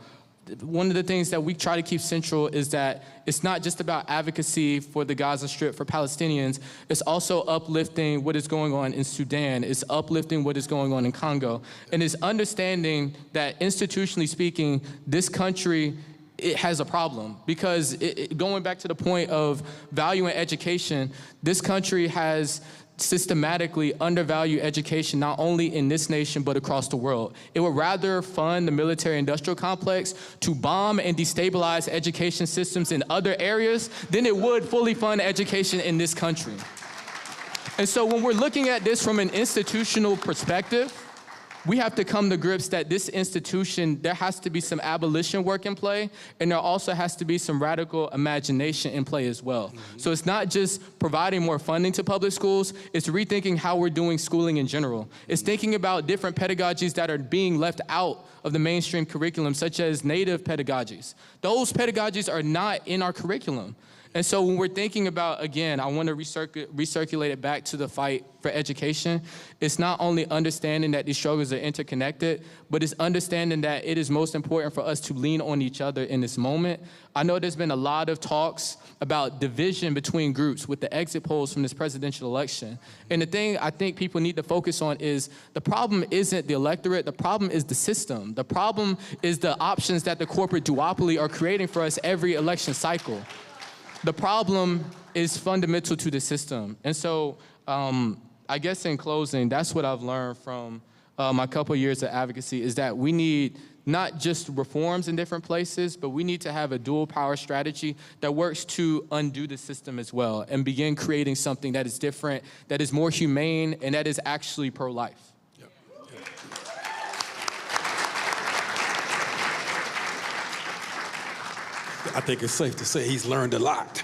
One of the things that we try to keep central is that it's not just about advocacy for the Gaza Strip for Palestinians, it's also uplifting what is going on in Sudan, it's uplifting what is going on in Congo, and it's understanding that institutionally speaking, this country, it has a problem. Because going back to the point of value in education, this country has systematically undervalue education, not only in this nation, but across the world. It would rather fund the military-industrial complex to bomb and destabilize education systems in other areas than it would fully fund education in this country. And so when we're looking at this from an institutional perspective, we have to come to grips that this institution, there has to be some abolition work in play, and there also has to be some radical imagination in play as well. So it's not just providing more funding to public schools, it's rethinking how we're doing schooling in general. It's thinking about different pedagogies that are being left out of the mainstream curriculum, such as native pedagogies. Those pedagogies are not in our curriculum. And so when we're thinking about, again, I want to recirculate it back to the fight for education, it's not only understanding that these struggles are interconnected, but it's understanding that it is most important for us to lean on each other in this moment. I know there's been a lot of talks about division between groups with the exit polls from this presidential election. And the thing I think people need to focus on is the problem isn't the electorate, the problem is the system. The problem is the options that the corporate duopoly are creating for us every election cycle. The problem is fundamental to the system. And so I guess in closing, that's what I've learned from my couple years of advocacy is that we need not just reforms in different places, but we need to have a dual power strategy that works to undo the system as well and begin creating something that is different, that is more humane, and that is actually pro-life. I think it's safe to say he's learned a lot.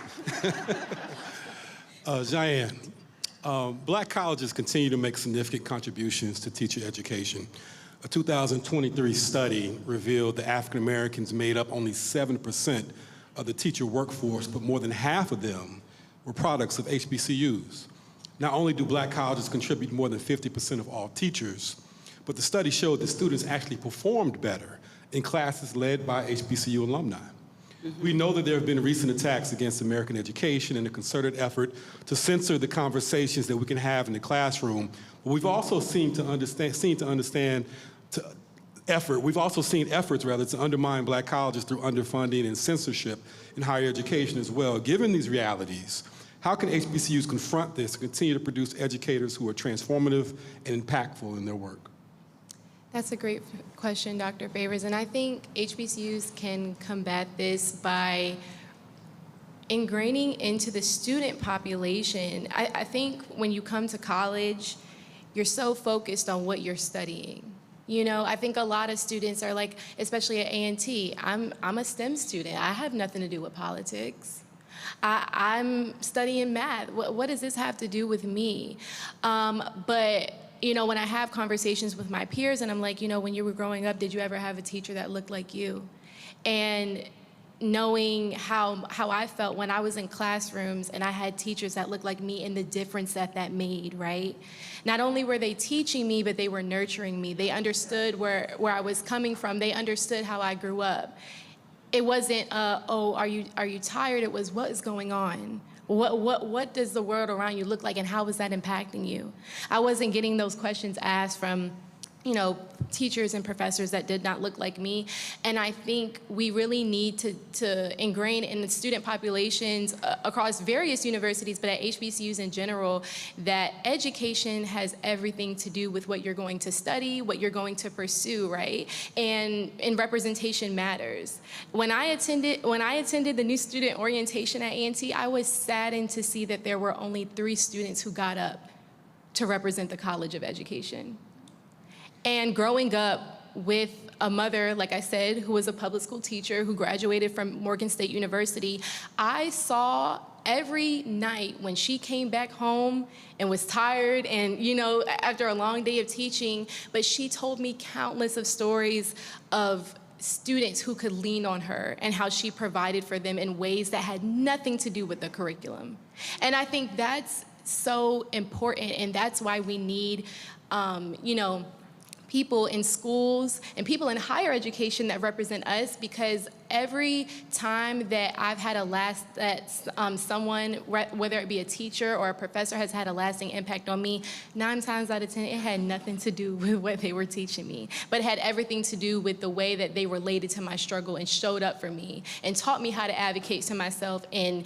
Cheyenne, black colleges continue to make significant contributions to teacher education. A 2023 study revealed that African Americans made up only 7% of the teacher workforce, but more than half of them were products of HBCUs. Not only do black colleges contribute more than 50% of all teachers, but the study showed that students actually performed better in classes led by HBCU alumni. We know that there have been recent attacks against American education and a concerted effort to censor the conversations that we can have in the classroom. But we've also seen efforts to undermine black colleges through underfunding and censorship in higher education as well. Given these realities, how can HBCUs confront this and continue to produce educators who are transformative and impactful in their work? That's a great question, Dr. Favors, and I think HBCUs can combat this by ingraining into the student population. I think when you come to college, you're so focused on what you're studying. You know, I think a lot of students are like, especially at A&T, I'm a STEM student. I have nothing to do with politics. I'm studying math. What does this have to do with me? But you know, when I have conversations with my peers and I'm like, you know, when you were growing up, did you ever have a teacher that looked like you? And knowing how I felt when I was in classrooms and I had teachers that looked like me and the difference that made, right? Not only were they teaching me, but they were nurturing me. They understood where I was coming from. They understood how I grew up. It wasn't, oh, are you tired? It was, what is going on? What does the world around you look like and how is that impacting you? I wasn't getting those questions asked from teachers and professors that did not look like me. And I think we really need to ingrain in the student populations across various universities, but at HBCUs in general, that education has everything to do with what you're going to study, what you're going to pursue, right? And representation matters. When I attended the new student orientation at A&T, I was saddened to see that there were only 3 students who got up to represent the College of Education. And growing up with a mother, like I said, who was a public school teacher who graduated from Morgan State University, I saw every night when she came back home and was tired and, after a long day of teaching, but she told me countless of stories of students who could lean on her and how she provided for them in ways that had nothing to do with the curriculum. And I think that's so important, and that's why we need, people in schools and people in higher education that represent us, because every time that I've had someone, whether it be a teacher or a professor, has had a lasting impact on me, 9 times out of 10, it had nothing to do with what they were teaching me, but it had everything to do with the way that they related to my struggle and showed up for me and taught me how to advocate to myself and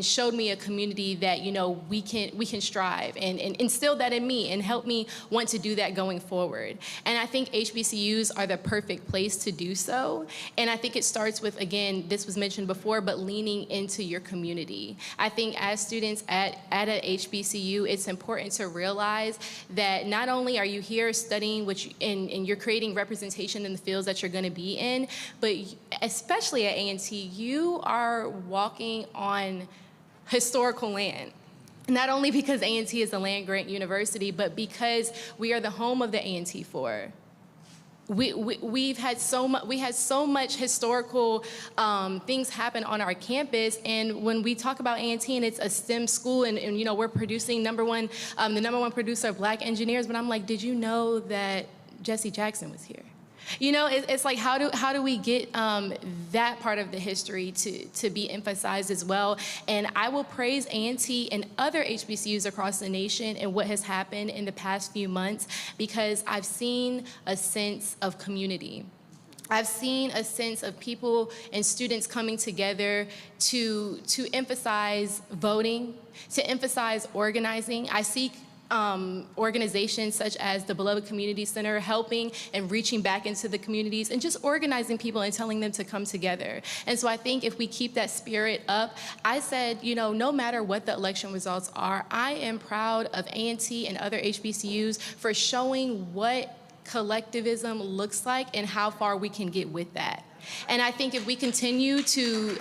showed me a community that, we can strive, and instilled that in me and helped me want to do that going forward. And I think HBCUs are the perfect place to do so. And I think it starts with, again, this was mentioned before, but leaning into your community. I think as students at a HBCU, it's important to realize that not only are you here studying and you're creating representation in the fields that you're going to be in, but especially at A&T, you are walking on historical land. Not only because A&T is a land-grant university, but because we are the home of the A&T 4. We had so much historical things happen on our campus, and when we talk about A&T and it's a STEM school, and we're producing the number one producer of Black engineers, but I'm like, did you know that Jesse Jackson was here? It's like, how do we get that part of the history to be emphasized as well? And I will praise A&T and other HBCUs across the nation and what has happened in the past few months, because I've seen a sense of community. I've seen a sense of people and students coming together to emphasize voting, to emphasize organizing. I see organizations such as the Beloved Community Center helping and reaching back into the communities and just organizing people and telling them to come together. And so I think if we keep that spirit up, I said, no matter what the election results are, I am proud of A&T and other HBCUs for showing what collectivism looks like and how far we can get with that. And I think if we continue to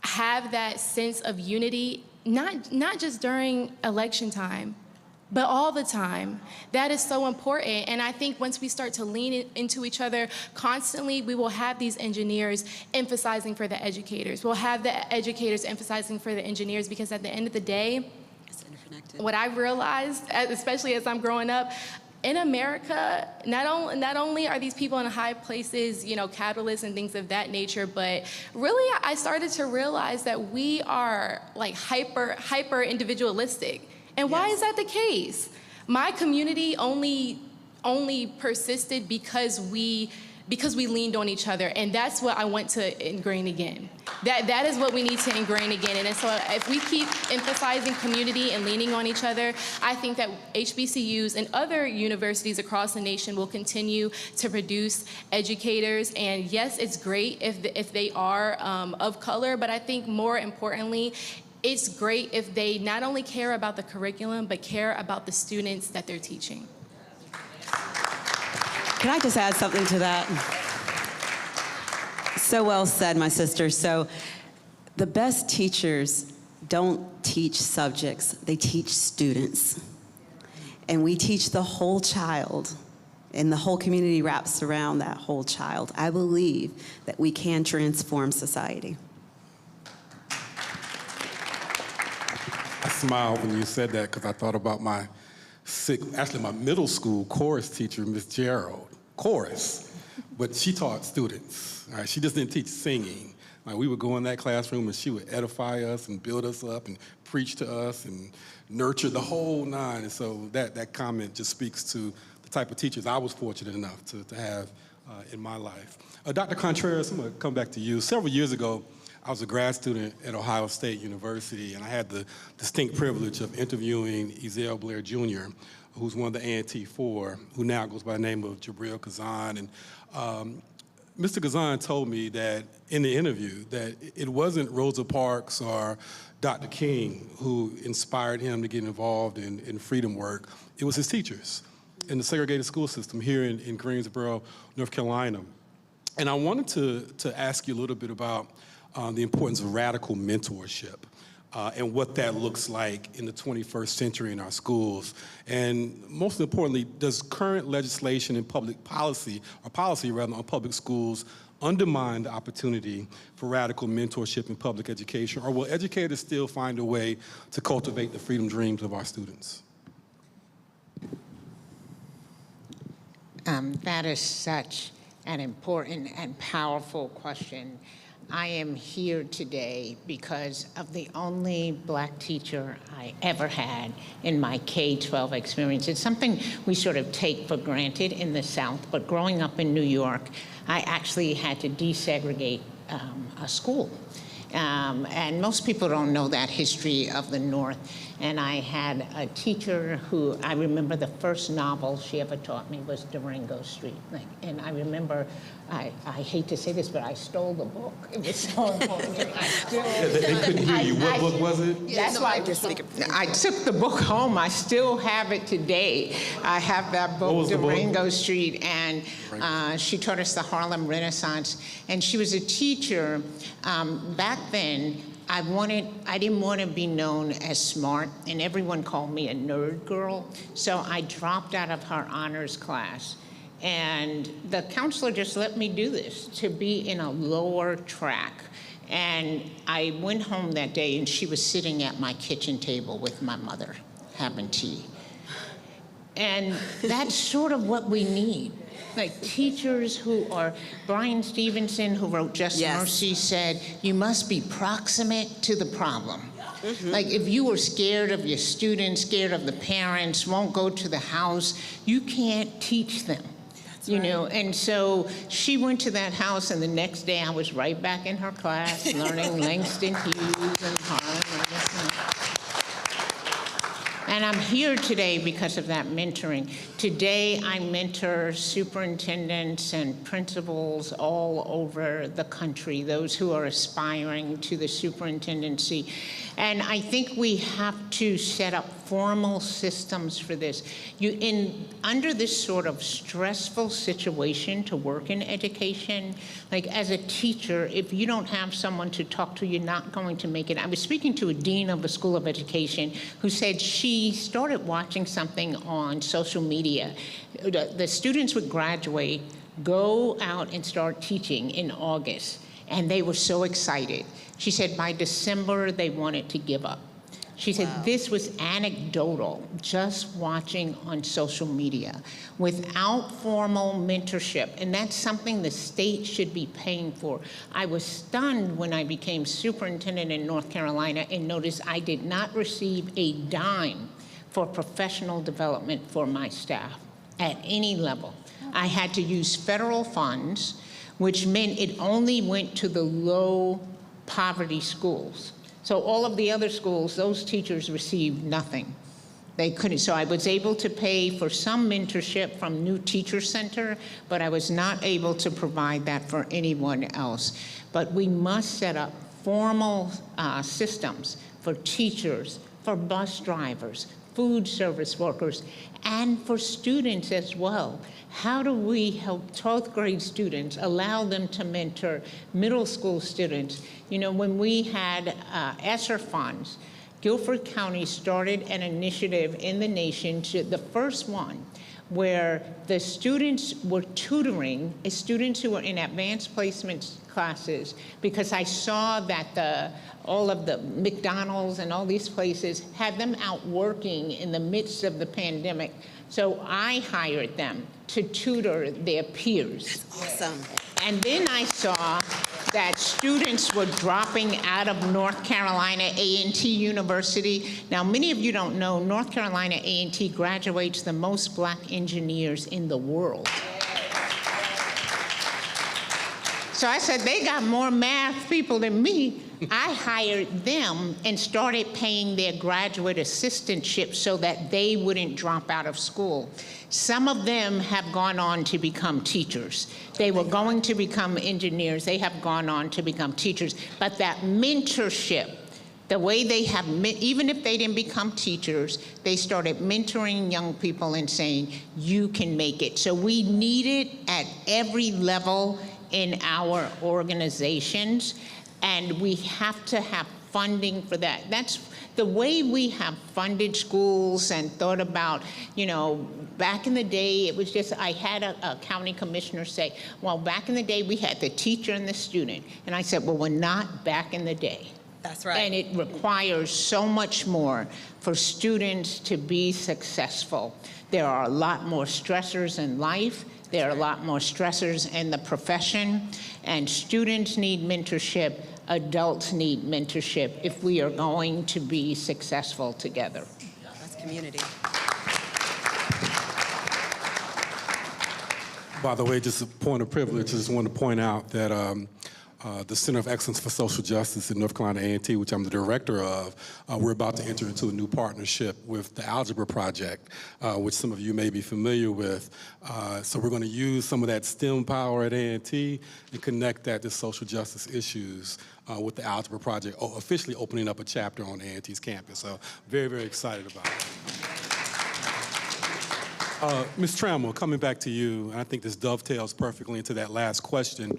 have that sense of unity, not just during election time, but all the time, that is so important. And I think once we start to lean into each other constantly, we will have these engineers emphasizing for the educators. We'll have the educators emphasizing for the engineers, because at the end of the day, what I realized, especially as I'm growing up, in America, not only are these people in high places, capitalists and things of that nature, but really I started to realize that we are like hyper individualistic. And why is that the case? My community only persisted because we leaned on each other, and that's what I want to ingrain again. That is what we need to ingrain again. And so if we keep emphasizing community and leaning on each other, I think that HBCUs and other universities across the nation will continue to produce educators. And yes, it's great if they are of color, but I think more importantly, it's great if they not only care about the curriculum, but care about the students that they're teaching. Can I just add something to that? So well said, my sister. So the best teachers don't teach subjects, they teach students. And we teach the whole child, and the whole community wraps around that whole child. I believe that we can transform society. I smiled when you said that, because I thought about my middle school chorus teacher, Miss Gerald, chorus, but she taught students. All right? She just didn't teach singing. Like, we would go in that classroom and she would edify us and build us up and preach to us and nurture the whole nine. And so that comment just speaks to the type of teachers I was fortunate enough to have in my life. Dr. Contreras, I'm going to come back to you. Several years ago, I was a grad student at Ohio State University, and I had the distinct privilege of interviewing Ezell Blair Jr., who's one of the ANT4, who now goes by the name of Jabril Kazan. And Mr. Kazan told me that in the interview that it wasn't Rosa Parks or Dr. King who inspired him to get involved in freedom work. It was his teachers in the segregated school system here in Greensboro, North Carolina. And I wanted to ask you a little bit about the importance of radical mentorship and what that looks like in the 21st century in our schools. And most importantly, does current legislation and public policy, or policy rather, on public schools undermine the opportunity for radical mentorship in public education, or will educators still find a way to cultivate the freedom dreams of our students? That is such an important and powerful question. I am here today because of the only Black teacher I ever had in my K-12 experience. It's something we sort of take for granted in the South, but growing up in New York, I actually had to desegregate a school. And most people don't know that history of the North. And I had a teacher who, I remember the first novel she ever taught me was Durango Street. And I remember, I hate to say this, but I stole the book. It was so important. They couldn't hear you. What book was it? That's why I took the book home. I still have it today. I have that book, Durango Street, and she taught us the Harlem Renaissance. And she was a teacher. Back then, I didn't want to be known as smart, and everyone called me a nerd girl. So I dropped out of her honors class. And the counselor just let me do this, to be in a lower track. And I went home that day, and she was sitting at my kitchen table with my mother, having tea. And that's sort of what we need. Like teachers who are, Brian Stevenson, who wrote Just Mercy, said, you must be proximate to the problem. Mm-hmm. Like if you were scared of your students, scared of the parents, won't go to the house, you can't teach them. You know, and so she went to that house, and the next day I was right back in her class learning Langston Hughes and Harlem Renaissance. And I'm here today because of that mentoring. Today, I mentor superintendents and principals all over the country, those who are aspiring to the superintendency. And I think we have to set up formal systems for this. Under this sort of stressful situation to work in education, like as a teacher, if you don't have someone to talk to, you're not going to make it. I was speaking to a dean of a school of education who said she started watching something on social media. The students would graduate, go out and start teaching in August, and they were so excited. She said by December, they wanted to give up. She said this was anecdotal, just watching on social media, without formal mentorship, and that's something the state should be paying for. I was stunned when I became superintendent in North Carolina and noticed I did not receive a dime for professional development for my staff at any level. I had to use federal funds, which meant it only went to the low poverty schools. So all of the other schools, those teachers received nothing. They couldn't, so I was able to pay for some mentorship from New Teacher Center, but I was not able to provide that for anyone else. But we must set up formal systems for teachers, for bus drivers, food service workers, and for students as well. How do we help 12th grade students, allow them to mentor middle school students? You know, when we had ESSER funds, Guilford County started an initiative in the nation, the first one, where the students were tutoring students who were in advanced placement classes, because I saw that all of the McDonald's and all these places had them out working in the midst of the pandemic. So I hired them to tutor their peers. That's awesome. And then I saw that students were dropping out of North Carolina A&T University. Now, many of you don't know, North Carolina A&T graduates the most black engineers in the world. So I said, they got more math people than me. I hired them and started paying their graduate assistantship so that they wouldn't drop out of school. Some of them have gone on to become teachers. They were going to become engineers. They have gone on to become teachers. But that mentorship, the way they have, even if they didn't become teachers, they started mentoring young people and saying, you can make it. So we need it at every level in our organizations, and we have to have funding for that. That's the way we have funded schools and thought about, you know, back in the day, it was just, I had a county commissioner say, well, back in the day, we had the teacher and the student. And I said, well, we're not back in the day. That's right. And it requires so much more for students to be successful. There are a lot more stressors in life. There are a lot more stressors in the profession, and students need mentorship, adults need mentorship if we are going to be successful together. That's community. By the way, just a point of privilege, I just want to point out that the Center of Excellence for Social Justice in North Carolina A&T, which I'm the director of, we're about to enter into a new partnership with the Algebra Project, which some of you may be familiar with. So we're going to use some of that STEM power at A&T and connect that to social justice issues with the Algebra Project, officially opening up a chapter on A&T's campus. So very, very excited about it. Ms. Trammell, coming back to you, and I think this dovetails perfectly into that last question.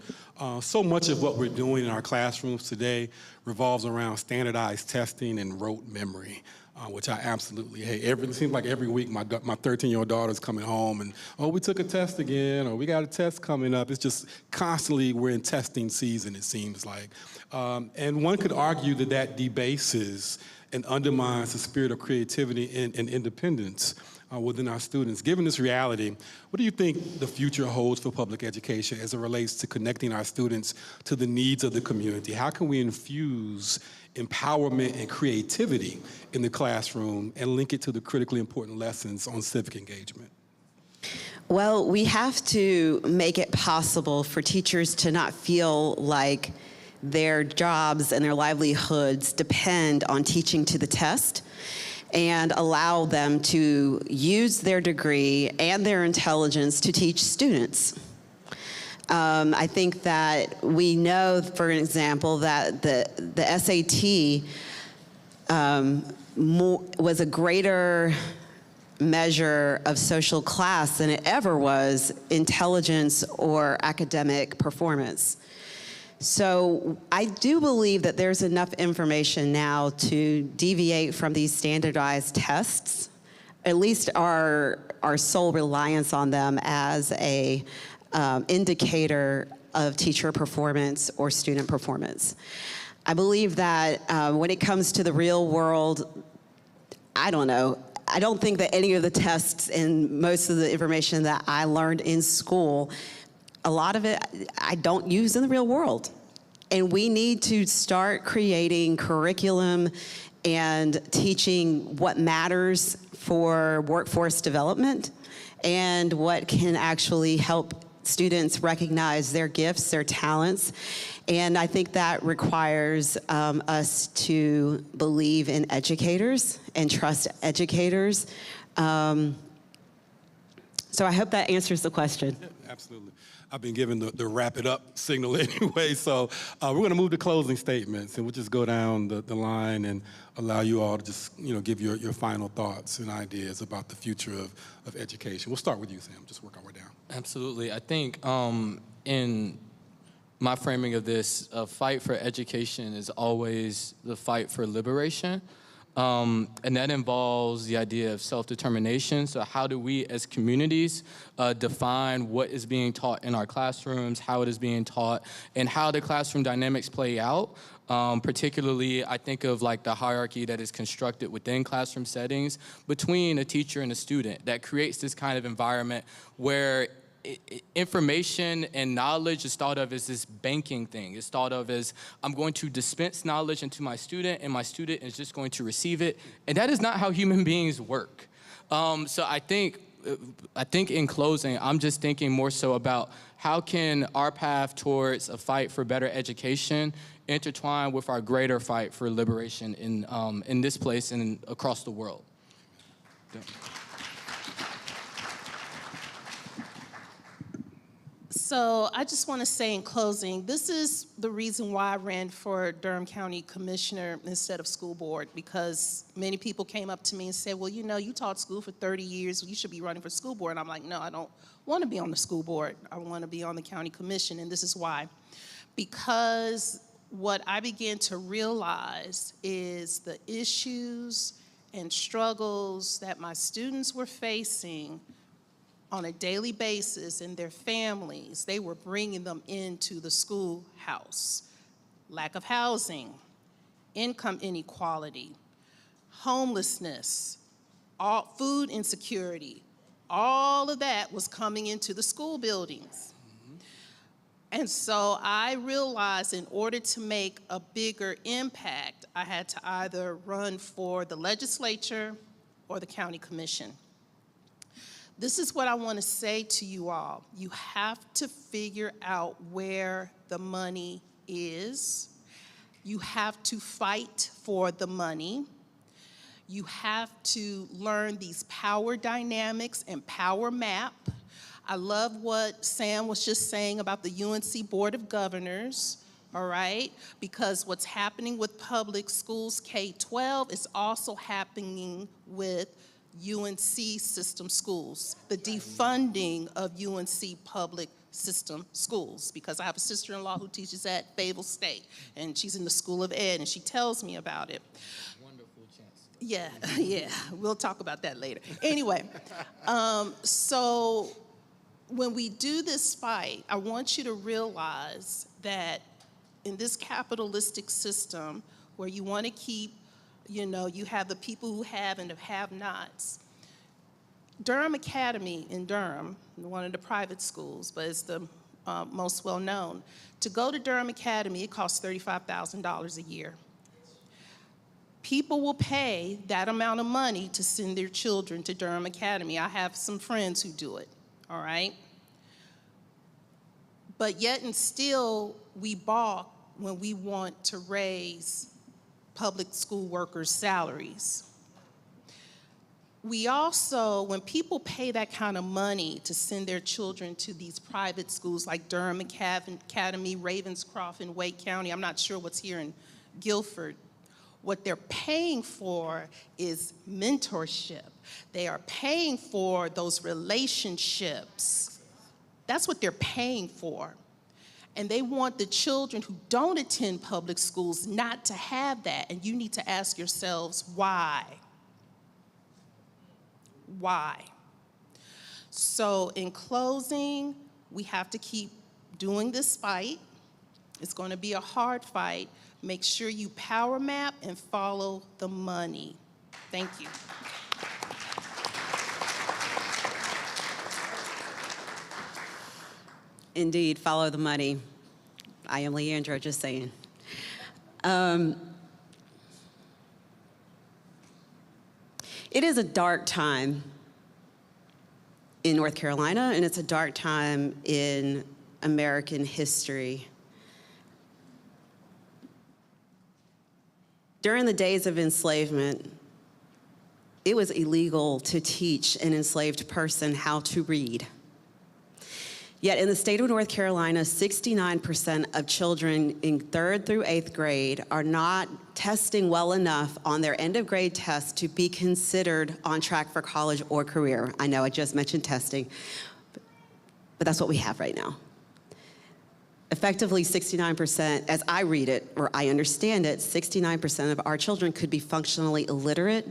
So much of what we're doing in our classrooms today revolves around standardized testing and rote memory, which I absolutely hate. It seems like every week my 13-year-old daughter's coming home and, oh, we took a test again, or we got a test coming up. It's just constantly, we're in testing season, it seems like. And one could argue that that debases and undermines the spirit of creativity and independence within our students. Given this reality, what do you think the future holds for public education as it relates to connecting our students to the needs of the community? How can we infuse empowerment and creativity in the classroom and link it to the critically important lessons on civic engagement? Well, we have to make it possible for teachers to not feel like their jobs and their livelihoods depend on teaching to the test, and allow them to use their degree and their intelligence to teach students. I think that we know, for example, that the SAT was a greater measure of social class than it ever was intelligence or academic performance. So I do believe that there's enough information now to deviate from these standardized tests, at least our sole reliance on them as a indicator of teacher performance or student performance. I believe that when it comes to the real world, I don't know. I don't think that any of the tests and most of the information that I learned in school, a lot of it I don't use in the real world. And we need to start creating curriculum and teaching what matters for workforce development and what can actually help students recognize their gifts, their talents. And I think that requires us to believe in educators and trust educators. So I hope that answers the question. Yeah, absolutely. I've been given the wrap it up signal anyway, so we're going to move to closing statements, and we'll just go down the line and allow you all to just give your final thoughts and ideas about the future of education. We'll start with you, Sam. Just work our way down. Absolutely. I think in my framing of this, a fight for education is always the fight for liberation. And that involves the idea of self-determination. So how do we as communities define what is being taught in our classrooms, how it is being taught, and how the classroom dynamics play out? Particularly, I think of like the hierarchy that is constructed within classroom settings between a teacher and a student that creates this kind of environment where information and knowledge is thought of as this banking thing. It's thought of as I'm going to dispense knowledge into my student, and my student is just going to receive it. And that is not how human beings work. So I think in closing, I'm just thinking more so about how can our path towards a fight for better education intertwine with our greater fight for liberation in this place and across the world. Yeah. So I just want to say in closing, this is the reason why I ran for Durham County Commissioner instead of school board, because many people came up to me and said, well, you know, you taught school for 30 years, you should be running for school board. And I'm like, no, I don't want to be on the school board. I want to be on the county commission, and this is why. Because what I began to realize is the issues and struggles that my students were facing on a daily basis in their families, they were bringing them into the schoolhouse. Lack of housing, income inequality, homelessness, food insecurity, all of that was coming into the school buildings. And so I realized in order to make a bigger impact, I had to either run for the legislature or the county commission. This is what I want to say to you all. You have to figure out where the money is. You have to fight for the money. You have to learn these power dynamics and power map. I love what Sam was just saying about the UNC Board of Governors, all right? Because what's happening with public schools K-12 is also happening with UNC system schools, the defunding of UNC public system schools, because I have a sister-in-law who teaches at Fayetteville State, and she's in the School of Ed, and she tells me about it. Wonderful chance. Yeah, we'll talk about that later. Anyway, so when we do this fight, I want you to realize that in this capitalistic system where you want to keep, you know, you have the people who have and the have-nots. Durham Academy in Durham, one of the private schools, but it's the most well-known. To go to Durham Academy, it costs $35,000 a year. People will pay that amount of money to send their children to Durham Academy. I have some friends who do it, all right? But yet and still, we balk when we want to raise public school workers' salaries. We also, when people pay that kind of money to send their children to these private schools like Durham Academy, Ravenscroft in Wake County, I'm not sure what's here in Guilford, what they're paying for is mentorship. They are paying for those relationships. That's what they're paying for. And they want the children who don't attend public schools not to have that. And you need to ask yourselves, why? Why? So in closing, we have to keep doing this fight. It's going to be a hard fight. Make sure you power map and follow the money. Thank you. Indeed, follow the money. I am Leandra, just saying. It is a dark time in North Carolina, and it's a dark time in American history. During the days of enslavement, it was illegal to teach an enslaved person how to read. Yet in the state of North Carolina, 69% of children in 3rd through 8th grade are not testing well enough on their end of grade test to be considered on track for college or career. I know I just mentioned testing, but that's what we have right now. Effectively, 69%, as I read it, or I understand it, 69% of our children could be functionally illiterate,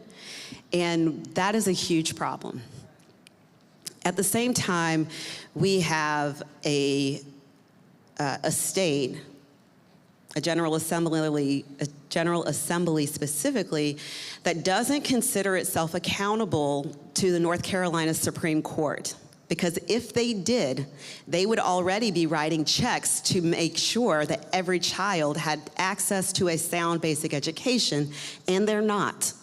and that is a huge problem. At the same time, we have a state, a General Assembly specifically, that doesn't consider itself accountable to the North Carolina Supreme Court. Because if they did, they would already be writing checks to make sure that every child had access to a sound basic education, and they're not.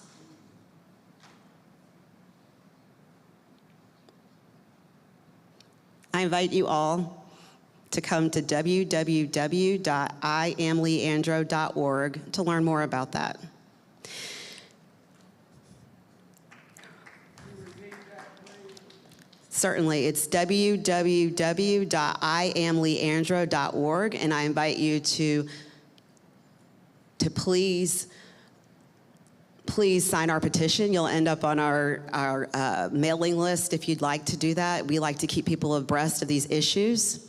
I invite you all to come to www.iamleandro.org to learn more about that. Certainly, it's www.iamleandro.org, and I invite you to please sign our petition. You'll end up on our mailing list if you'd like to do that. We like to keep people abreast of these issues.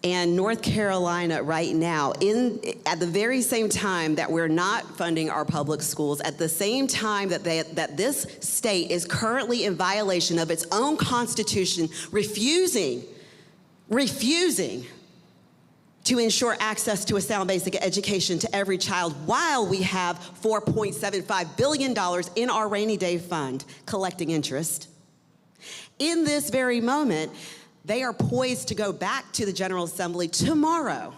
And North Carolina right now, at the very same time that we're not funding our public schools, at the same time that this state is currently in violation of its own constitution, refusing to ensure access to a sound basic education to every child, while we have $4.75 billion in our rainy day fund collecting interest. In this very moment, they are poised to go back to the General Assembly tomorrow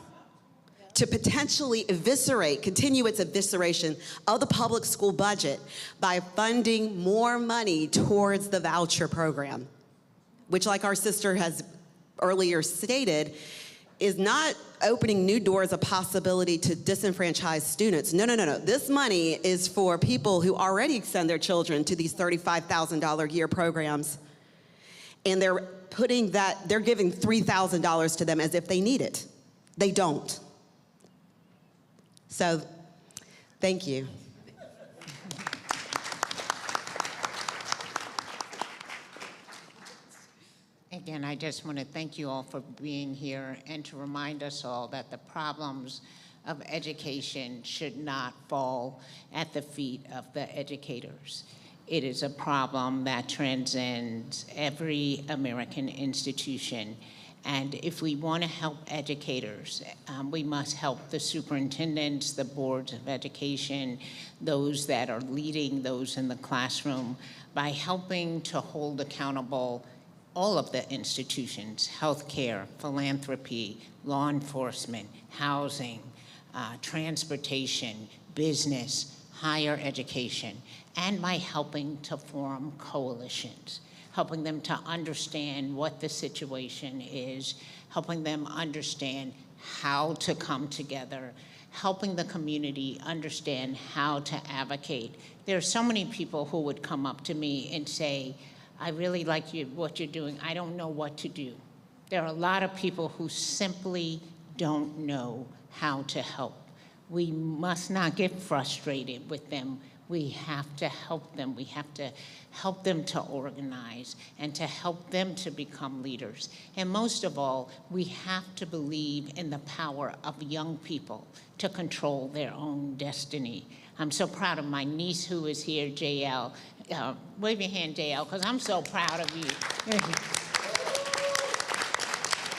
to potentially continue its evisceration of the public school budget by funding more money towards the voucher program, which, like our sister has earlier stated, is not opening new doors of possibility to disenfranchised students. No. This money is for people who already send their children to these $35,000 a year programs, and they're giving $3,000 to them as if they need it. They don't. So, thank you. Again, I just want to thank you all for being here and to remind us all that the problems of education should not fall at the feet of the educators. It is a problem that transcends every American institution. And if we want to help educators, we must help the superintendents, the boards of education, those that are leading those in the classroom, by helping to hold accountable all of the institutions: healthcare, philanthropy, law enforcement, housing, transportation, business, higher education, and by helping to form coalitions, helping them to understand what the situation is, helping them understand how to come together, helping the community understand how to advocate. There are so many people who would come up to me and say, I really like what you're doing. I don't know what to do. There are a lot of people who simply don't know how to help. We must not get frustrated with them. We have to help them. We have to help them to organize and to help them to become leaders. And most of all, we have to believe in the power of young people to control their own destiny. I'm so proud of my niece who is here, JL. Wave your hand, JL, because I'm so proud of you.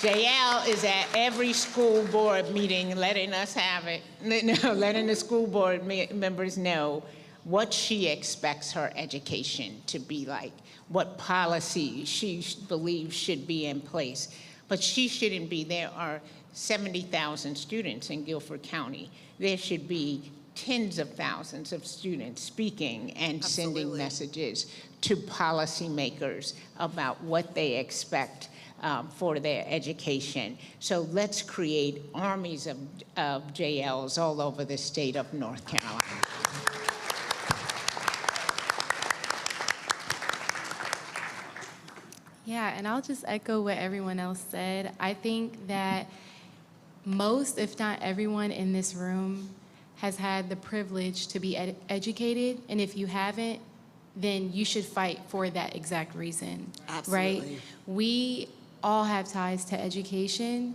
JL is at every school board meeting letting us have it, letting the school board members know what she expects her education to be like, what policy she believes should be in place. But she shouldn't be. There are 70,000 students in Guilford County. There should be tens of thousands of students speaking and sending messages to policymakers about what they expect for their education. So let's create armies of JLs all over the state of North Carolina. Yeah, and I'll just echo what everyone else said. I think that most, if not everyone in this room, has had the privilege to be educated, and if you haven't, then you should fight for that exact reason. Absolutely. Right? We all have ties to education,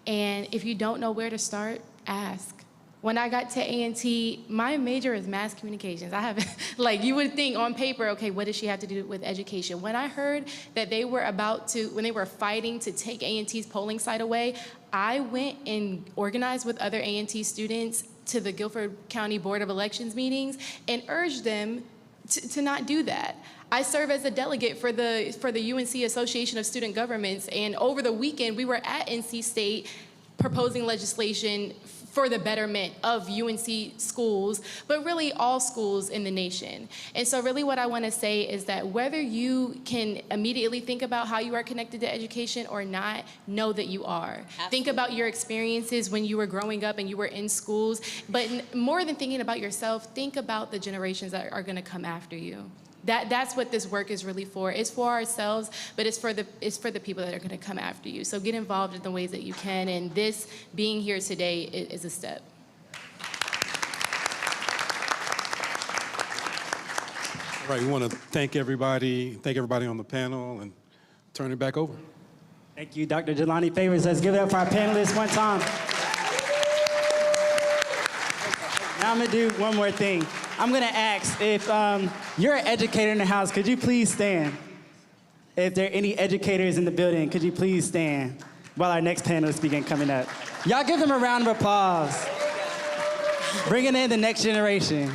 and if you don't know where to start, ask. When I got to A&T, my major is mass communications. I have, like, you would think on paper, okay, what does she have to do with education? When I heard that they were when they were fighting to take A&T's polling site away, I went and organized with other A&T students to the Guilford County Board of Elections meetings and urged them to not do that. I serve as a delegate for the UNC Association of Student Governments, and over the weekend we were at NC State proposing legislation for the betterment of UNC schools, but really all schools in the nation. And so really what I want to say is that whether you can immediately think about how you are connected to education or not, know that you are. Absolutely. Think about your experiences when you were growing up and you were in schools, but more than thinking about yourself, think about the generations that are going to come after you. That's what this work is really for. It's for ourselves, but it's for the people that are going to come after you. So get involved in the ways that you can, and this being here today is a step. All right, we want to thank everybody on the panel, and turn it back over. Thank you, Dr. Jelani Favors. Let's give it up for our panelists one time. Now I'm going to do one more thing. I'm going to ask, if you're an educator in the house, could you please stand? If there are any educators in the building, could you please stand while our next panelist begin coming up? Y'all give them a round of applause. Bringing in the next generation.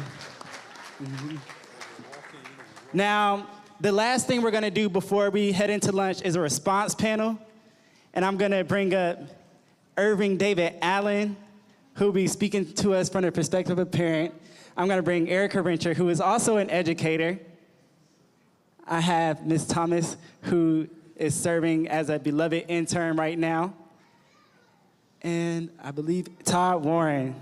Now, the last thing we're going to do before we head into lunch is a response panel. And I'm going to bring up Irving David Allen, who will be speaking to us from the perspective of a parent. I'm going to bring Erica Rencher, who is also an educator. I have Ms. Thomas, who is serving as a beloved intern right now. And I believe Todd Warren,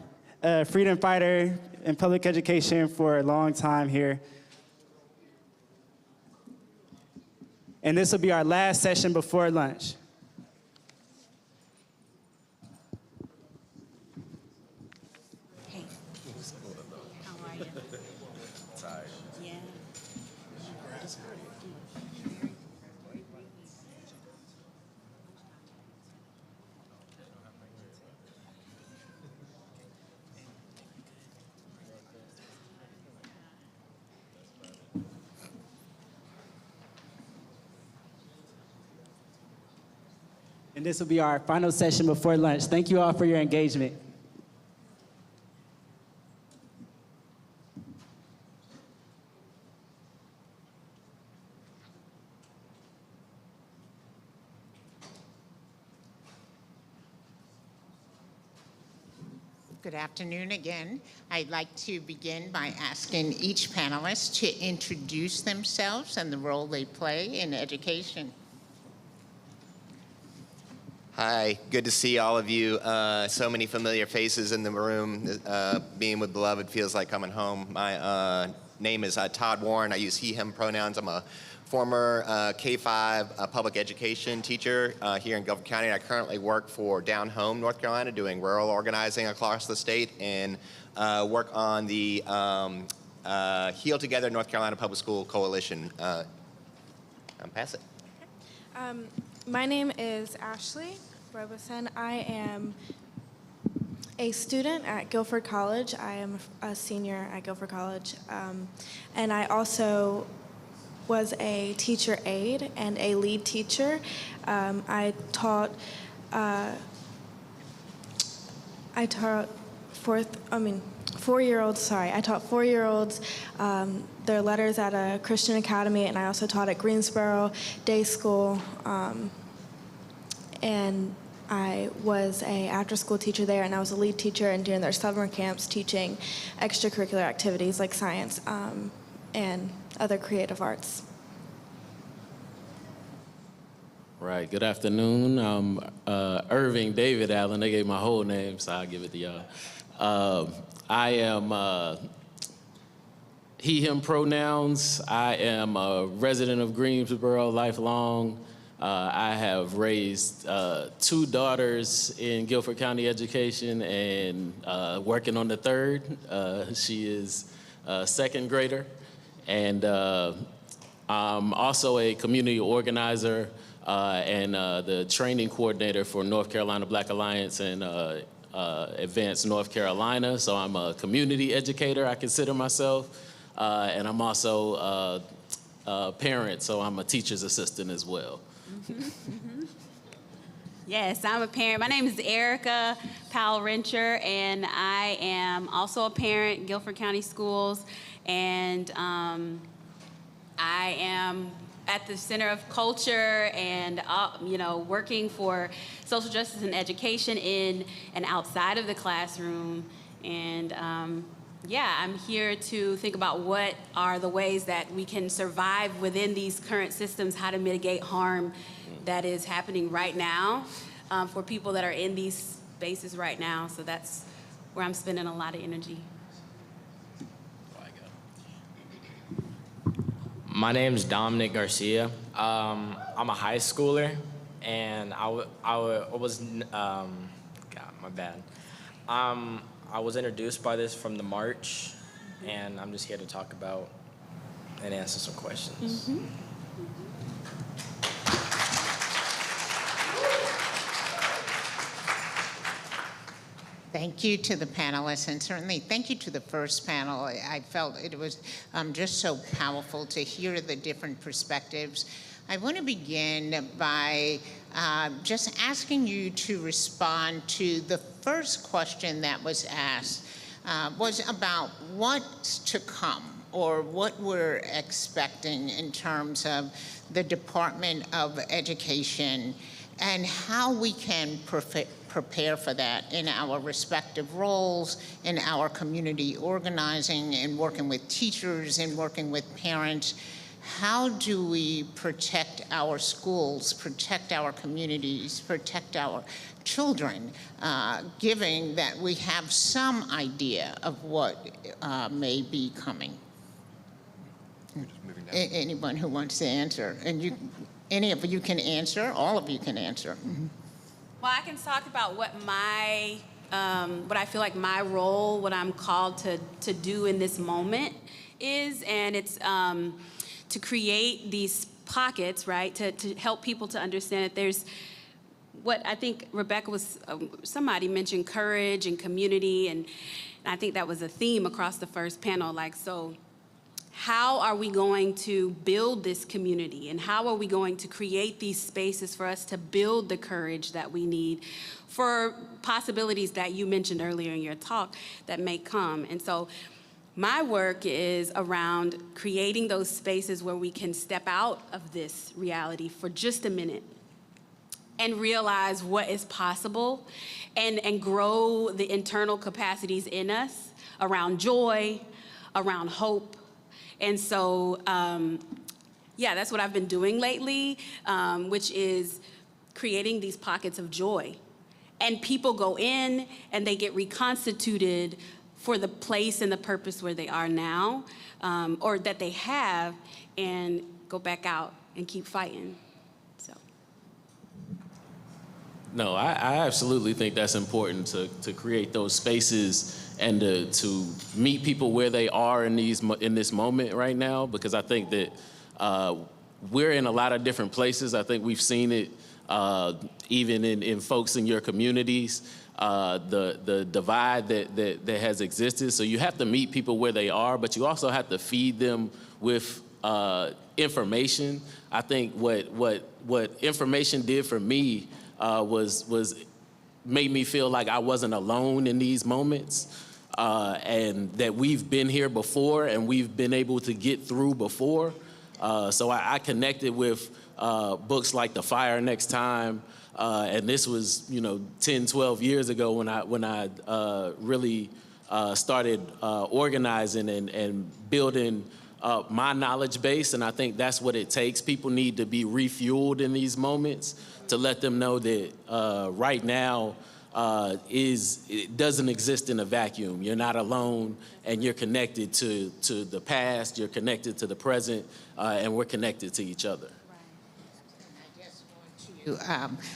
a freedom fighter in public education for a long time here. And this will be our last session before lunch. And this will be our final session before lunch. Thank you all for your engagement. Good afternoon again. I'd like to begin by asking each panelist to introduce themselves and the role they play in education. Hi, good to see all of you. So many familiar faces in the room. Being with Beloved feels like coming home. My name is Todd Warren. I use he, him pronouns. I'm a former K-5 public education teacher here in Guilford County. I currently work for Down Home, North Carolina, doing rural organizing across the state, and work on the Heal Together North Carolina Public School Coalition. I'll pass it. My name is Ashley Robeson. I am a student at Guilford College. I am a senior at Guilford College. And I also was a teacher aide and a lead teacher. I taught 4-year-olds, I taught 4-year-olds their letters at a Christian academy, and I also taught at Greensboro Day School. And I was a after-school teacher there, and I was a lead teacher and during their summer camps teaching extracurricular activities like science and other creative arts. Right, good afternoon. I'm Irving David Allen. They gave my whole name, so I'll give it to y'all. I am he, him pronouns. I am a resident of Greensboro lifelong. I have raised 2 daughters in Guilford County education and working on the 3rd. She is a 2nd grader. And I'm also a community organizer and the training coordinator for North Carolina Black Alliance and Advanced North Carolina. So I'm a community educator, I consider myself. And I'm also a parent, so I'm a teacher's assistant as well. Yes, I'm a parent. My name is Erica Powell-Rencher, and I am also a parent, Guilford County Schools, and I am at the Center of Culture and, working for social justice and education in and outside of the classroom. And I'm here to think about what are the ways that we can survive within these current systems, how to mitigate harm that is happening right now for people that are in these spaces right now. So that's where I'm spending a lot of energy. My name's Dominic Garcia. I'm a high schooler, and I was I was introduced by this from the march, and I'm just here to talk about and answer some questions. Mm-hmm. Thank you to the panelists, and certainly thank you to the first panel. I felt it was just so powerful to hear the different perspectives. I want to begin by just asking you to respond to the first question that was asked, was about what's to come, or what we're expecting in terms of the Department of Education and how we can prepare for that in our respective roles, in our community organizing, and working with teachers and working with parents. How do we protect our schools, protect our communities, protect our children, given that we have some idea of what may be coming? Anyone who wants to answer, and any of you can answer, all of you can answer. Mm-hmm. Well, I can talk about what my, what I feel like my role, what I'm called to do in this moment is, and it's to create these pockets, right, to help people to understand that there's what I think Rebecca was, somebody mentioned courage and community, and I think that was a theme across the first panel, like, so how are we going to build this community, and how are we going to create these spaces for us to build the courage that we need for possibilities that you mentioned earlier in your talk that may come. And so my work is around creating those spaces where we can step out of this reality for just a minute and realize what is possible, and grow the internal capacities in us around joy, around hope. And so, that's what I've been doing lately, which is creating these pockets of joy. And people go in and they get reconstituted for the place and the purpose where they are now, or that they have, and go back out and keep fighting. So. No, I absolutely think that's important to create those spaces and to meet people where they are in this moment right now, because I think that we're in a lot of different places. I think we've seen it even in folks in your communities, the divide that has existed. So you have to meet people where they are, but you also have to feed them with information. I think what information did for me was made me feel like I wasn't alone in these moments, and that we've been here before and we've been able to get through before. So I connected with books like The Fire Next Time, and this was 10, 12 years ago when I really started organizing and building my knowledge base, and I think that's what it takes. People need to be refueled in these moments to let them know that right now it doesn't exist in a vacuum. You're not alone, and you're connected to the past, you're connected to the present, and we're connected to each other. To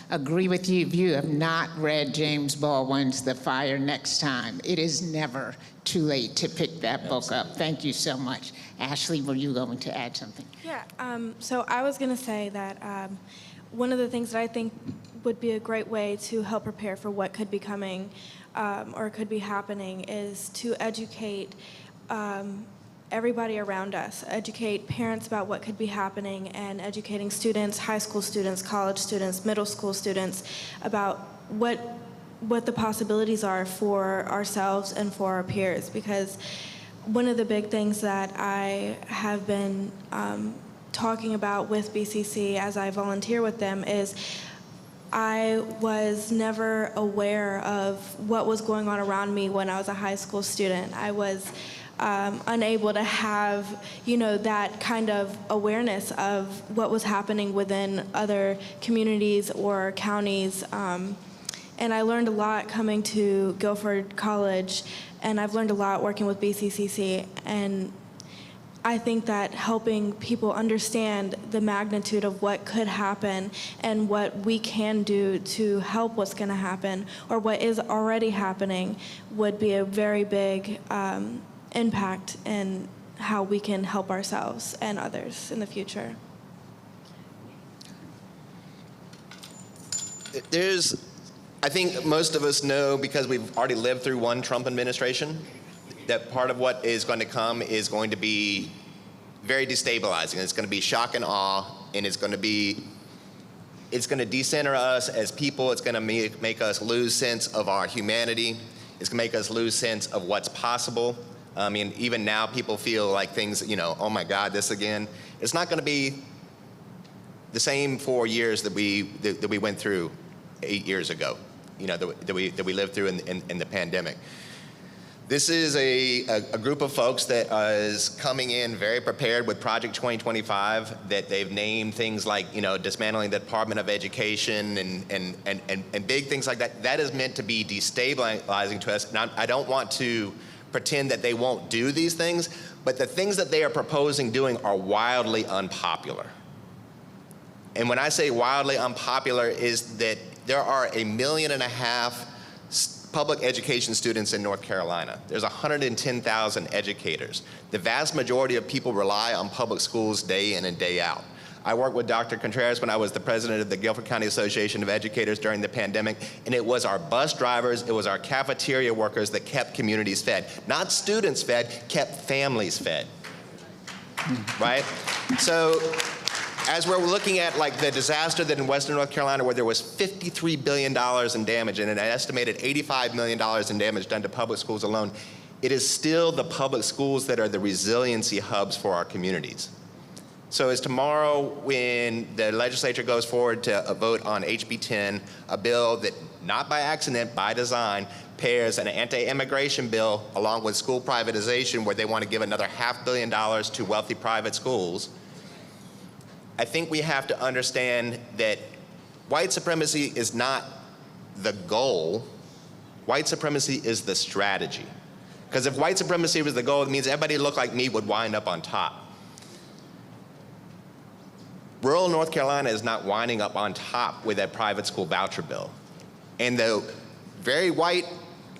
agree with you, if you have not read James Baldwin's The Fire Next Time, it is never too late to pick that book up. Thank you so much. Ashley, were you going to add something? Yeah, so I was going to say that one of the things that I think would be a great way to help prepare for what could be coming or could be happening is to educate everybody around us, educate parents about what could be happening, and educating students, high school students, college students, middle school students, about what the possibilities are for ourselves and for our peers. Because one of the big things that I have been talking about with BCC as I volunteer with them is I was never aware of what was going on around me when I was a high school student. I was unable to have, that kind of awareness of what was happening within other communities or counties. And I learned a lot coming to Guilford College, and I've learned a lot working with BCCC. And I think that helping people understand the magnitude of what could happen and what we can do to help what's going to happen or what is already happening would be a very big impact in how we can help ourselves and others in the future. I think most of us know, because we've already lived through one Trump administration, that part of what is going to come is going to be very destabilizing. It's going to be shock and awe, and it's going to decenter us as people. It's going to make us lose sense of our humanity. It's going to make us lose sense of what's possible. I mean, even now people feel like things, oh my God, this again. It's not going to be the same 4 years that we went through 8 years ago, that we lived through in the pandemic. This is a group of folks that is coming in very prepared with Project 2025, that they've named things like, dismantling the Department of Education and big things like that. That is meant to be destabilizing to us. Now, I don't want to pretend that they won't do these things, but the things that they are proposing doing are wildly unpopular. And when I say wildly unpopular, is that there are 1.5 million public education students in North Carolina. There's 110,000 educators. The vast majority of people rely on public schools day in and day out. I worked with Dr. Contreras when I was the president of the Guilford County Association of Educators during the pandemic, and it was our bus drivers, it was our cafeteria workers that kept communities fed. Not students fed, kept families fed, right? So, as we're looking at the disaster that in Western North Carolina, where there was $53 billion in damage and an estimated $85 million in damage done to public schools alone, it is still the public schools that are the resiliency hubs for our communities. So as tomorrow, when the legislature goes forward to vote on HB 10, a bill that, not by accident, by design, pairs an anti-immigration bill along with school privatization, where they want to give another $500 million to wealthy private schools, I think we have to understand that white supremacy is not the goal. White supremacy is the strategy. Because if white supremacy was the goal, it means everybody who looked like me would wind up on top. Rural North Carolina is not winding up on top with that private school voucher bill. And the very white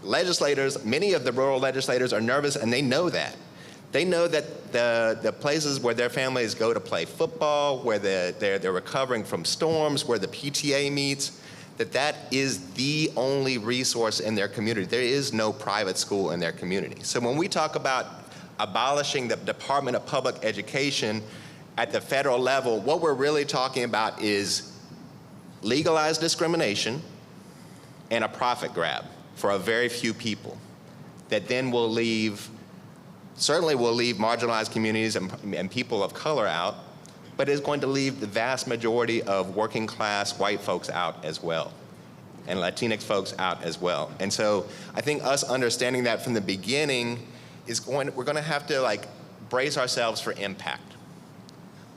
legislators, many of the rural legislators are nervous, and they know that. They know that the places where their families go to play football, where they're recovering from storms, where the PTA meets, that is the only resource in their community. There is no private school in their community. So when we talk about abolishing the Department of Public Education at the federal level, what we're really talking about is legalized discrimination and a profit grab for a very few people that then will certainly will leave marginalized communities and people of color out, but is going to leave the vast majority of working class white folks out as well, and Latinx folks out as well. And so I think us understanding that from the beginning we're going to have to brace ourselves for impact,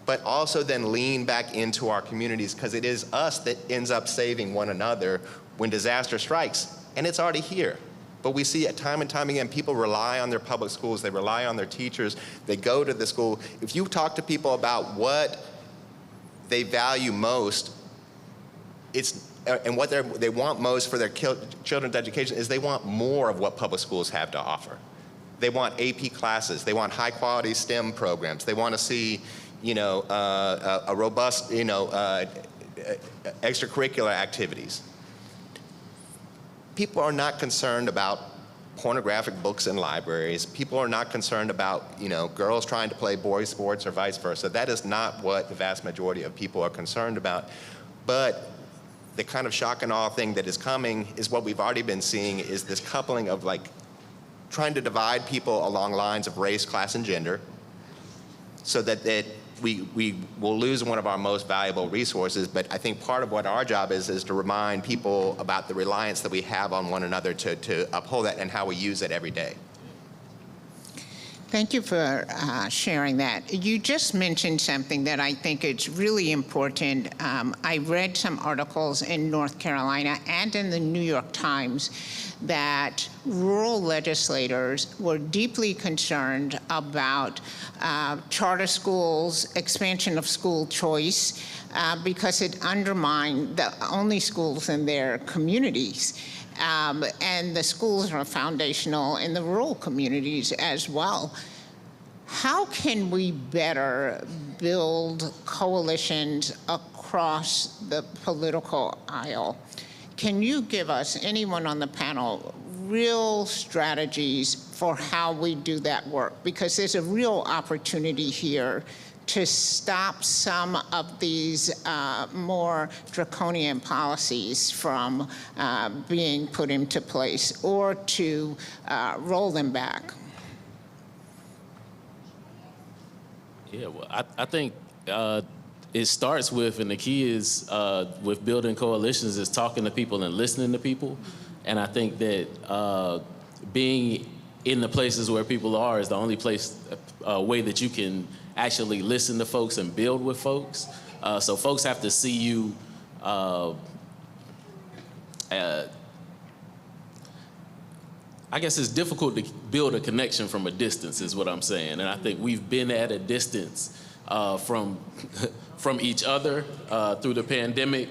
but also then lean back into our communities, because it is us that ends up saving one another when disaster strikes, and it's already here. But we see it time and time again, people rely on their public schools, they rely on their teachers, they go to the school. If you talk to people about what they value most, and what they want most for their children's education is they want more of what public schools have to offer. They want AP classes, they want high quality STEM programs, they want to see a robust extracurricular activities. People are not concerned about pornographic books in libraries. People are not concerned about, girls trying to play boys sports or vice versa. That is not what the vast majority of people are concerned about. But the kind of shock and awe thing that is coming is what we've already been seeing, is this coupling of trying to divide people along lines of race, class, and gender, so that we will lose one of our most valuable resources. But I think part of what our job is to remind people about the reliance that we have on one another to uphold that and how we use it every day. Thank you for sharing that. You just mentioned something that I think is really important. I read some articles in North Carolina and in the New York Times that rural legislators were deeply concerned about charter schools, expansion of school choice, because it undermined the only schools in their communities. And the schools are foundational in the rural communities as well. How can we better build coalitions across the political aisle? Can you give us, anyone on the panel, real strategies for how we do that work? Because there's a real opportunity here to stop some of these more draconian policies from being put into place, or to roll them back. Yeah, well, I think it starts with, and the key is with building coalitions, is talking to people and listening to people. And I think that being in the places where people are is the only way that you can actually listen to folks and build with folks. So folks have to see you I guess it's difficult to build a connection from a distance, is what I'm saying. And I think we've been at a distance from each other through the pandemic,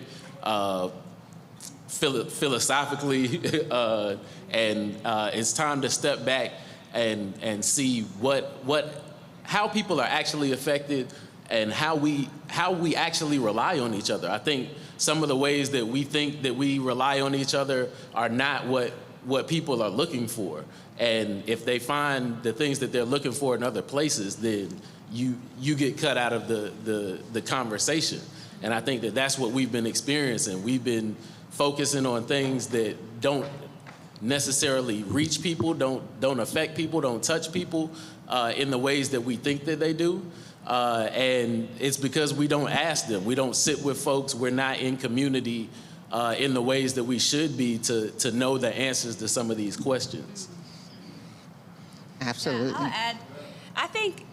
philosophically, and it's time to step back and see how people are actually affected and how we actually rely on each other. I think some of the ways that we think that we rely on each other are not what people are looking for. And if they find the things that they're looking for in other places, then you get cut out of the conversation. And I think that that's what we've been experiencing. We've been focusing on things that don't necessarily reach people, don't affect people, don't touch people in the ways that we think that they do. And it's because we don't ask them. We don't sit with folks. We're not in community in the ways that we should be to know the answers to some of these questions. Absolutely. Yeah, I'll add, I think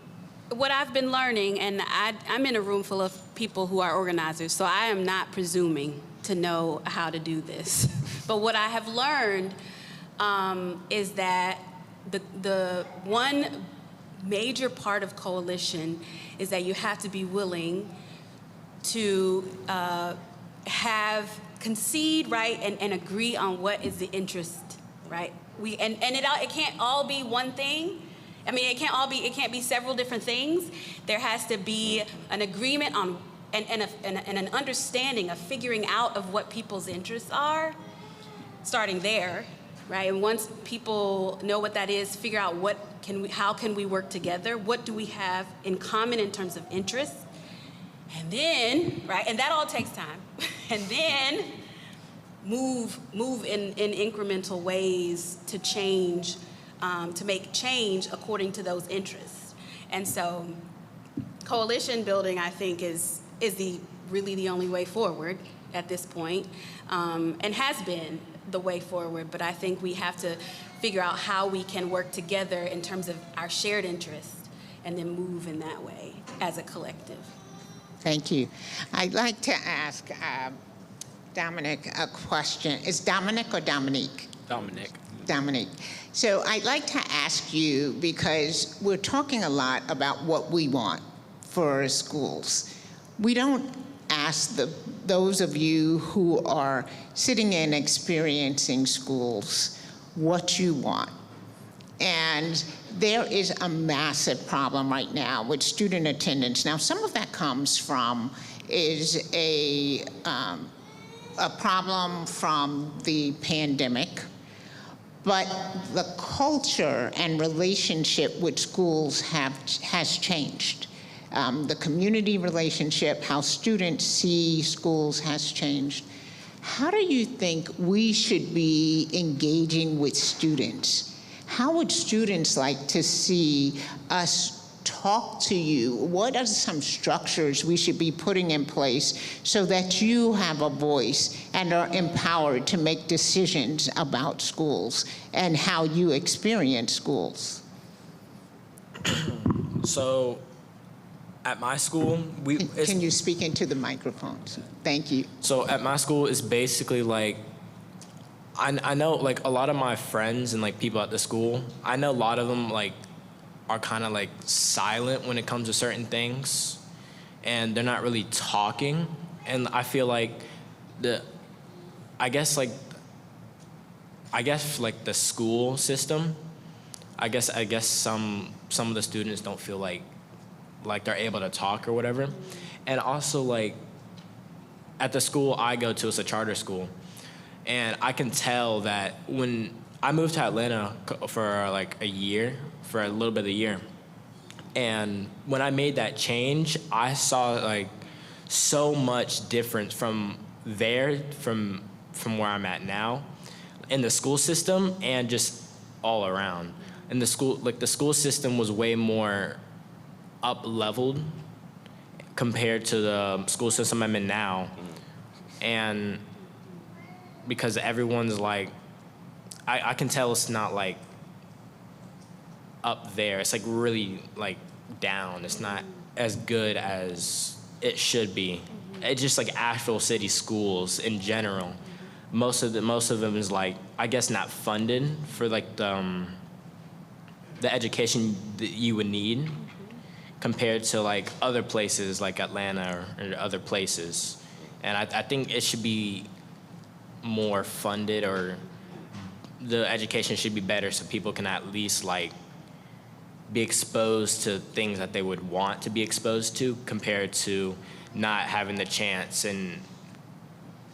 what I've been learning, and I'm in a room full of people who are organizers, so I am not presuming to know how to do this. But what I have learned is that the one major part of coalition is that you have to be willing to concede, right, and agree on what is the interest, right? It can't all be one thing. I mean, it can't be several different things. There has to be an agreement on and an understanding of figuring out of what people's interests are, starting there, right? And once people know what that is, figure out how can we work together? What do we have in common in terms of interests? And then, right, and that all takes time. And then move in incremental ways to change, to make change according to those interests. And so coalition building, I think, is really the only way forward at this point, and has been the way forward. But I think we have to figure out how we can work together in terms of our shared interests and then move in that way as a collective. Thank you. I'd like to ask Dominic a question. Is Dominic or Dominique? Dominic. Dominique. So I'd like to ask you, because we're talking a lot about what we want for schools. We don't ask those of you who are sitting in experiencing schools what you want. And there is a massive problem right now with student attendance. Now, some of that comes from is a problem from the pandemic, but the culture and relationship with schools has changed. The community relationship, how students see schools has changed. How do you think we should be engaging with students? How would students like to see us talk to you? What are some structures we should be putting in place so that you have a voice and are empowered to make decisions about schools and how you experience schools? So, at my school, Can you speak into the microphone? Thank you. So at my school, it's basically like, I know like a lot of my friends and like people at the school, I know a lot of them like are kind of like silent when it comes to certain things, and they're not really talking. And I feel like I guess like the school system, I guess some of the students don't feel like they're able to talk or whatever. And also like at the school I go to, it's a charter school, and I can tell that when I moved to Atlanta for like for a little bit of a year, and when I made that change, I saw like so much difference from where I'm at now in the school system and just all around. And the school system was way more up-leveled compared to the school system I'm in now. And because everyone's like, I can tell it's not like up there. It's like really like down. It's not as good as it should be. It's just like Asheville city schools in general. Most of them is like, I guess not funded for like the education that you would need compared to like other places like Atlanta or other places. And I think it should be more funded, or the education should be better so people can at least like be exposed to things that they would want to be exposed to compared to not having the chance and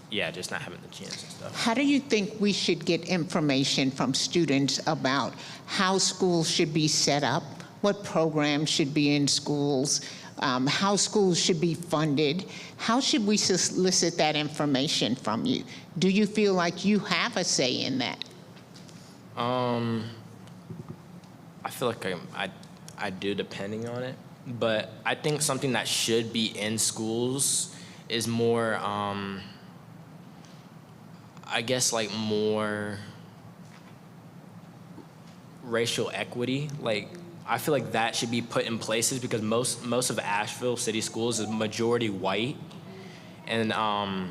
just not having the chance and stuff. How do you think we should get information from students about how schools should be set up, what programs should be in schools, how schools should be funded? How should we solicit that information from you? Do you feel like you have a say in that? I feel like I do, depending on it. But I think something that should be in schools is more, I guess, like more racial equity. Like, I feel like that should be put in places because most of Asheville city schools is majority white, and I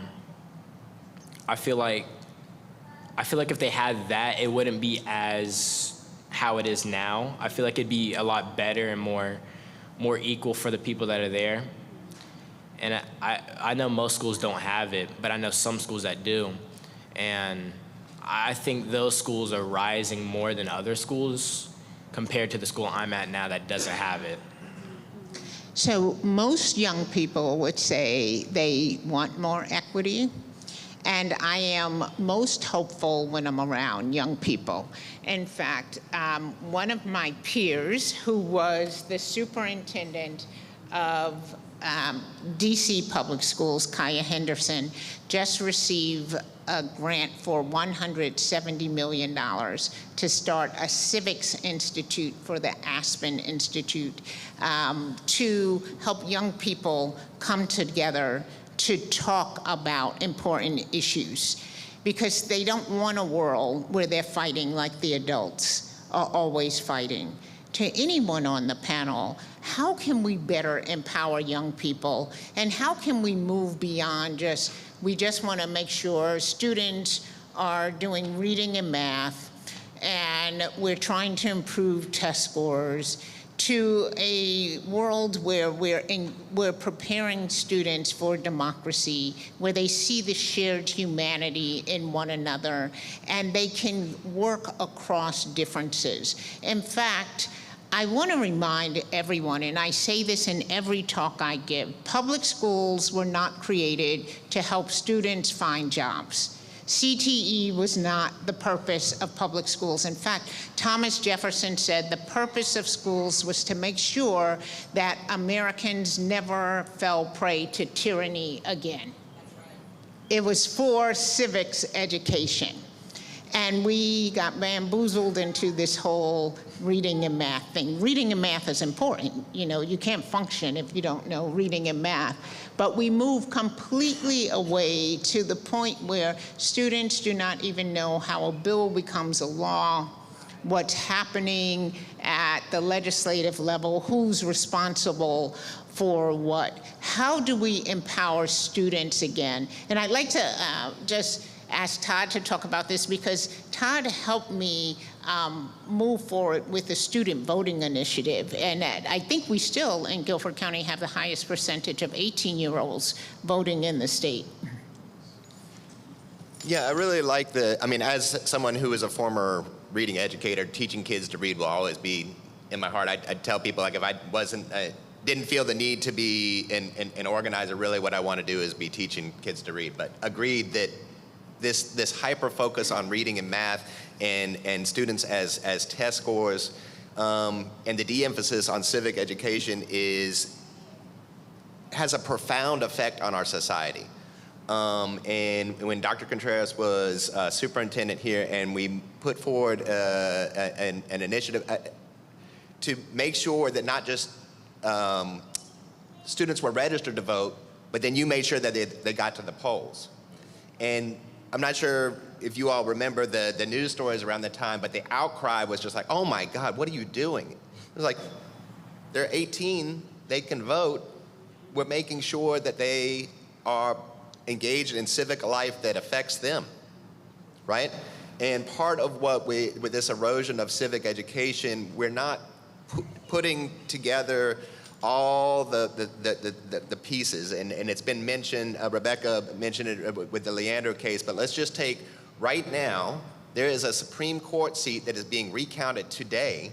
feel like if they had that, it wouldn't be as how it is now. I feel like it'd be a lot better and more equal for the people that are there. And I know most schools don't have it, but I know some schools that do. And I think those schools are rising more than other schools compared to the school I'm at now that doesn't have it. So most young people would say they want more equity, and I am most hopeful when I'm around young people. In fact, one of my peers, who was the superintendent of DC Public Schools, Kaya Henderson, just received a grant for $170 million to start a civics institute for the Aspen Institute to help young people come together to talk about important issues, because they don't want a world where they're fighting like the adults are always fighting. To anyone on the panel, how can we better empower young people, and how can we move beyond we just want to make sure students are doing reading and math, and we're trying to improve test scores, to a world where we're preparing students for democracy, where they see the shared humanity in one another, and they can work across differences. In fact, I want to remind everyone, and I say this in every talk I give, public schools were not created to help students find jobs. CTE was not the purpose of public schools. In fact, Thomas Jefferson said the purpose of schools was to make sure that Americans never fell prey to tyranny again. It was for civics education. And we got bamboozled into this whole reading and math thing. Reading and math is important. You know, you can't function if you don't know reading and math. But we moved completely away to the point where students do not even know how a bill becomes a law, what's happening at the legislative level, who's responsible for what. How do we empower students again? And I'd like to just ask Todd to talk about this, because Todd helped me move forward with the student voting initiative. And I think we still, in Guilford County, have the highest percentage of 18-year-olds voting in the state. Yeah, I really like as someone who is a former reading educator, teaching kids to read will always be in my heart. I'd tell people, like, if I didn't feel the need to be an organizer, really what I want to do is be teaching kids to read. But agreed that this hyper focus on reading and math and students as test scores and the de-emphasis on civic education has a profound effect on our society. And when Dr. Contreras was superintendent here, and we put forward an initiative to make sure that not just students were registered to vote, but then you made sure that they got to the polls. And I'm not sure if you all remember the news stories around the time, but the outcry was just like, oh my God, what are you doing? It was like, they're 18, they can vote. We're making sure that they are engaged in civic life that affects them, right? And part of what with this erosion of civic education, we're not putting together all the pieces, and it's been mentioned, Rebecca mentioned it with the Leandro case, but let's just take right now, there is a Supreme Court seat that is being recounted today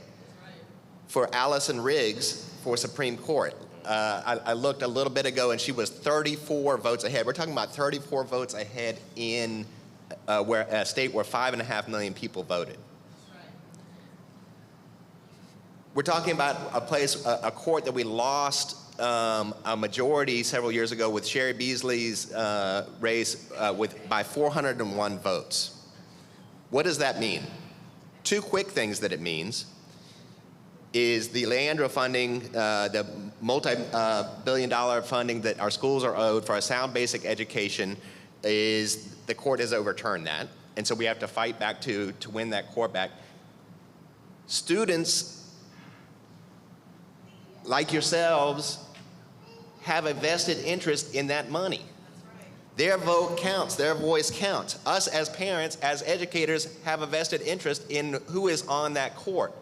for Allison Riggs for Supreme Court. I looked a little bit ago, and she was 34 votes ahead. We're talking about 34 votes ahead in a state where 5.5 million people voted. We're talking about a court that we lost a majority several years ago with Sherry Beasley's race by 401 votes. What does that mean? Two quick things that it means is the Leandro funding, the multi-billion-dollar funding that our schools are owed for a sound basic education, is the court has overturned that. And so we have to fight back to win that court back. Students like yourselves have a vested interest in that money. Their vote counts, their voice counts. Us as parents, as educators, have a vested interest in who is on that court.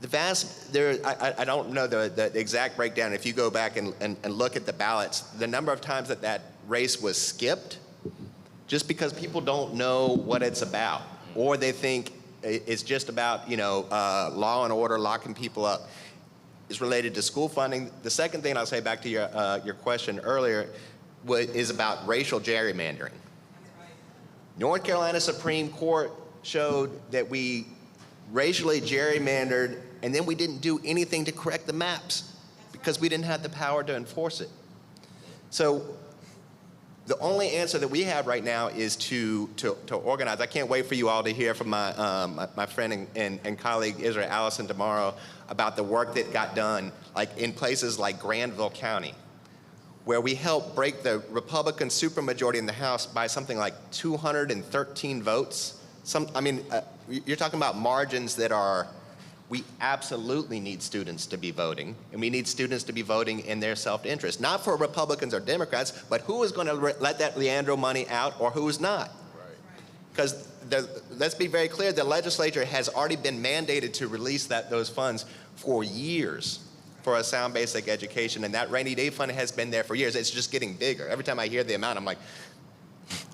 I don't know the exact breakdown. If you go back and look at the ballots, the number of times that race was skipped, just because people don't know what it's about, or they think it's just about, law and order, locking people up, is related to school funding. The second thing I'll say back to your question earlier is about racial gerrymandering. North Carolina Supreme Court showed that we racially gerrymandered, and then we didn't do anything to correct the maps because we didn't have the power to enforce it. So the only answer that we have right now is to organize. I can't wait for you all to hear from my friend and colleague Israel Allison tomorrow about the work that got done, like in places like Granville County, where we helped break the Republican supermajority in the House by something like 213 votes. You're talking about margins that are, we absolutely need students to be voting, and we need students to be voting in their self-interest, not for Republicans or Democrats, but who is going to let that Leandro money out or who's not. Because let's be very clear, the legislature has already been mandated to release those funds for years for a sound basic education, and that rainy day fund has been there for years. It's just getting bigger. Every time I hear the amount, I'm like,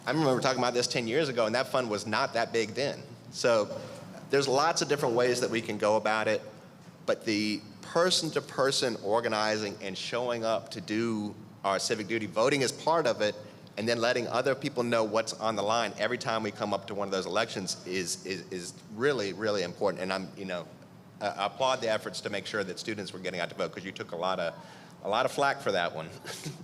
I remember talking about this 10 years ago, and that fund was not that big then. So there's lots of different ways that we can go about it, but the person-to-person organizing and showing up to do our civic duty, voting is part of it, and then letting other people know what's on the line every time we come up to one of those elections is really, really important. And I applaud the efforts to make sure that students were getting out to vote, because you took a lot of flack for that one.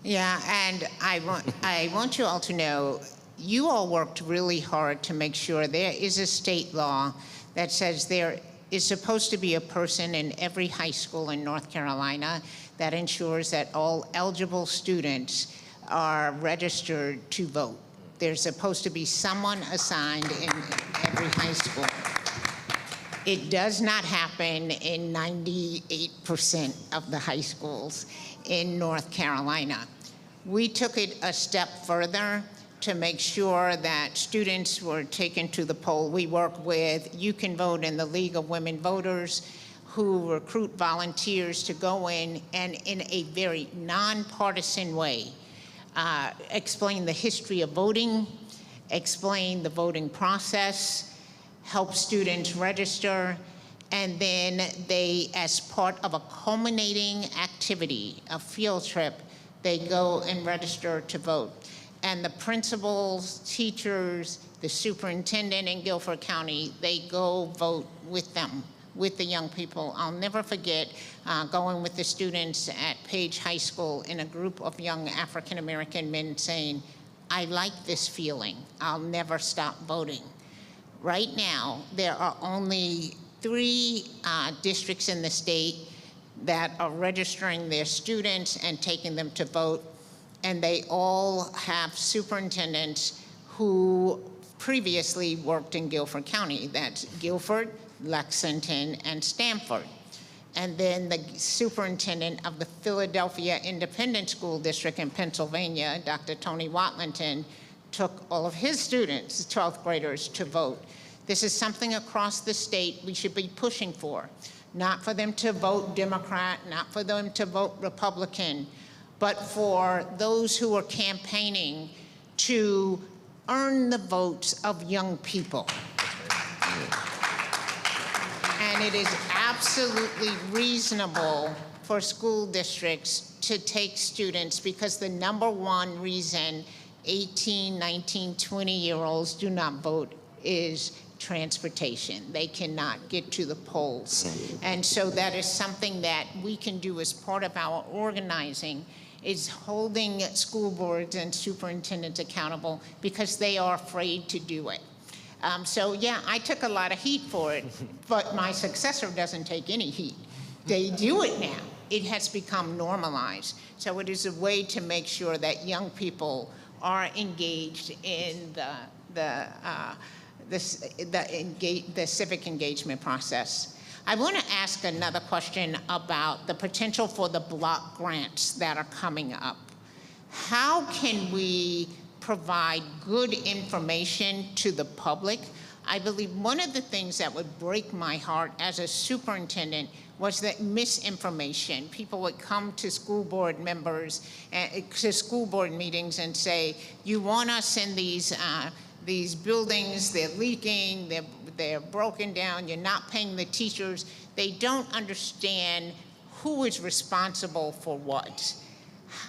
Yeah, and I want you all to know, you all worked really hard to make sure there is a state law that says there is supposed to be a person in every high school in North Carolina that ensures that all eligible students are registered to vote. There's supposed to be someone assigned in every high school. It does not happen in 98% of the high schools in North Carolina. We took it a step further to make sure that students were taken to the poll. We work with You Can Vote and the League of Women Voters, who recruit volunteers to go in and in a very nonpartisan way explain the history of voting, explain the voting process, help students register, and then they, as part of a culminating activity, a field trip, they go and register to vote. And the principals, teachers, the superintendent in Guilford County, they go vote with them, with the young people. I'll never forget going with the students at Page High School in a group of young African-American men saying, I like this feeling. I'll never stop voting. Right now, there are only 3 districts in the state that are registering their students and taking them to vote, and they all have superintendents who previously worked in Guilford County. That's Guilford, Lexington, and Stamford. And then the superintendent of the Philadelphia Independent School District in Pennsylvania, Dr. Tony Watlington, took all of his students, 12th graders, to vote. This is something across the state we should be pushing for. Not for them to vote Democrat, not for them to vote Republican, but for those who are campaigning to earn the votes of young people. And it is absolutely reasonable for school districts to take students, because the #1 reason 18, 19, 20-year-olds do not vote is transportation. They cannot get to the polls. And so that is something that we can do as part of our organizing, is holding school boards and superintendents accountable, because they are afraid to do it. So yeah, I took a lot of heat for it, but my successor doesn't take any heat. They do it now. It has become normalized. So it is a way to make sure that young people are engaged in the civic engagement process. I want to ask another question about the potential for the block grants that are coming up. How can we provide good information to the public? I believe one of the things that would break my heart as a superintendent was that misinformation. People would come to school board members, to school board meetings and say, you want us in these buildings, they're leaking, they're broken down, you're not paying the teachers. They don't understand who is responsible for what.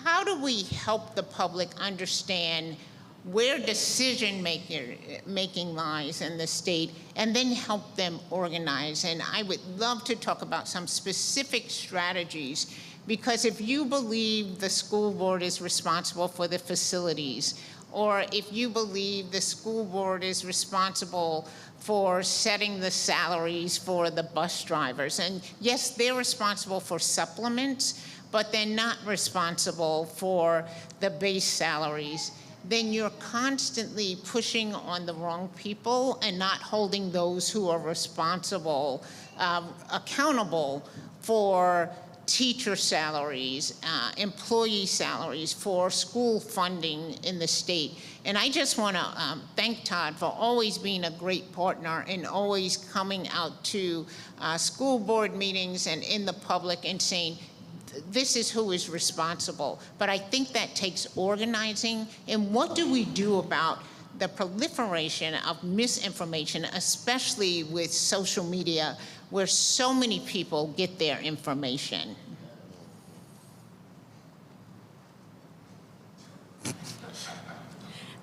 How do we help the public understand where decision-making lies in the state, and then help them organize? And I would love to talk about some specific strategies, because if you believe the school board is responsible for the facilities, or if you believe the school board is responsible for setting the salaries for the bus drivers, and yes, they're responsible for supplements, but they're not responsible for the base salaries, then you're constantly pushing on the wrong people and not holding those who are responsible accountable for teacher salaries, employee salaries, for school funding in the state. And I just want to thank Todd for always being a great partner and always coming out to school board meetings and in the public and saying, this is who is responsible. But I think that takes organizing. And what do we do about the proliferation of misinformation, especially with social media, where so many people get their information?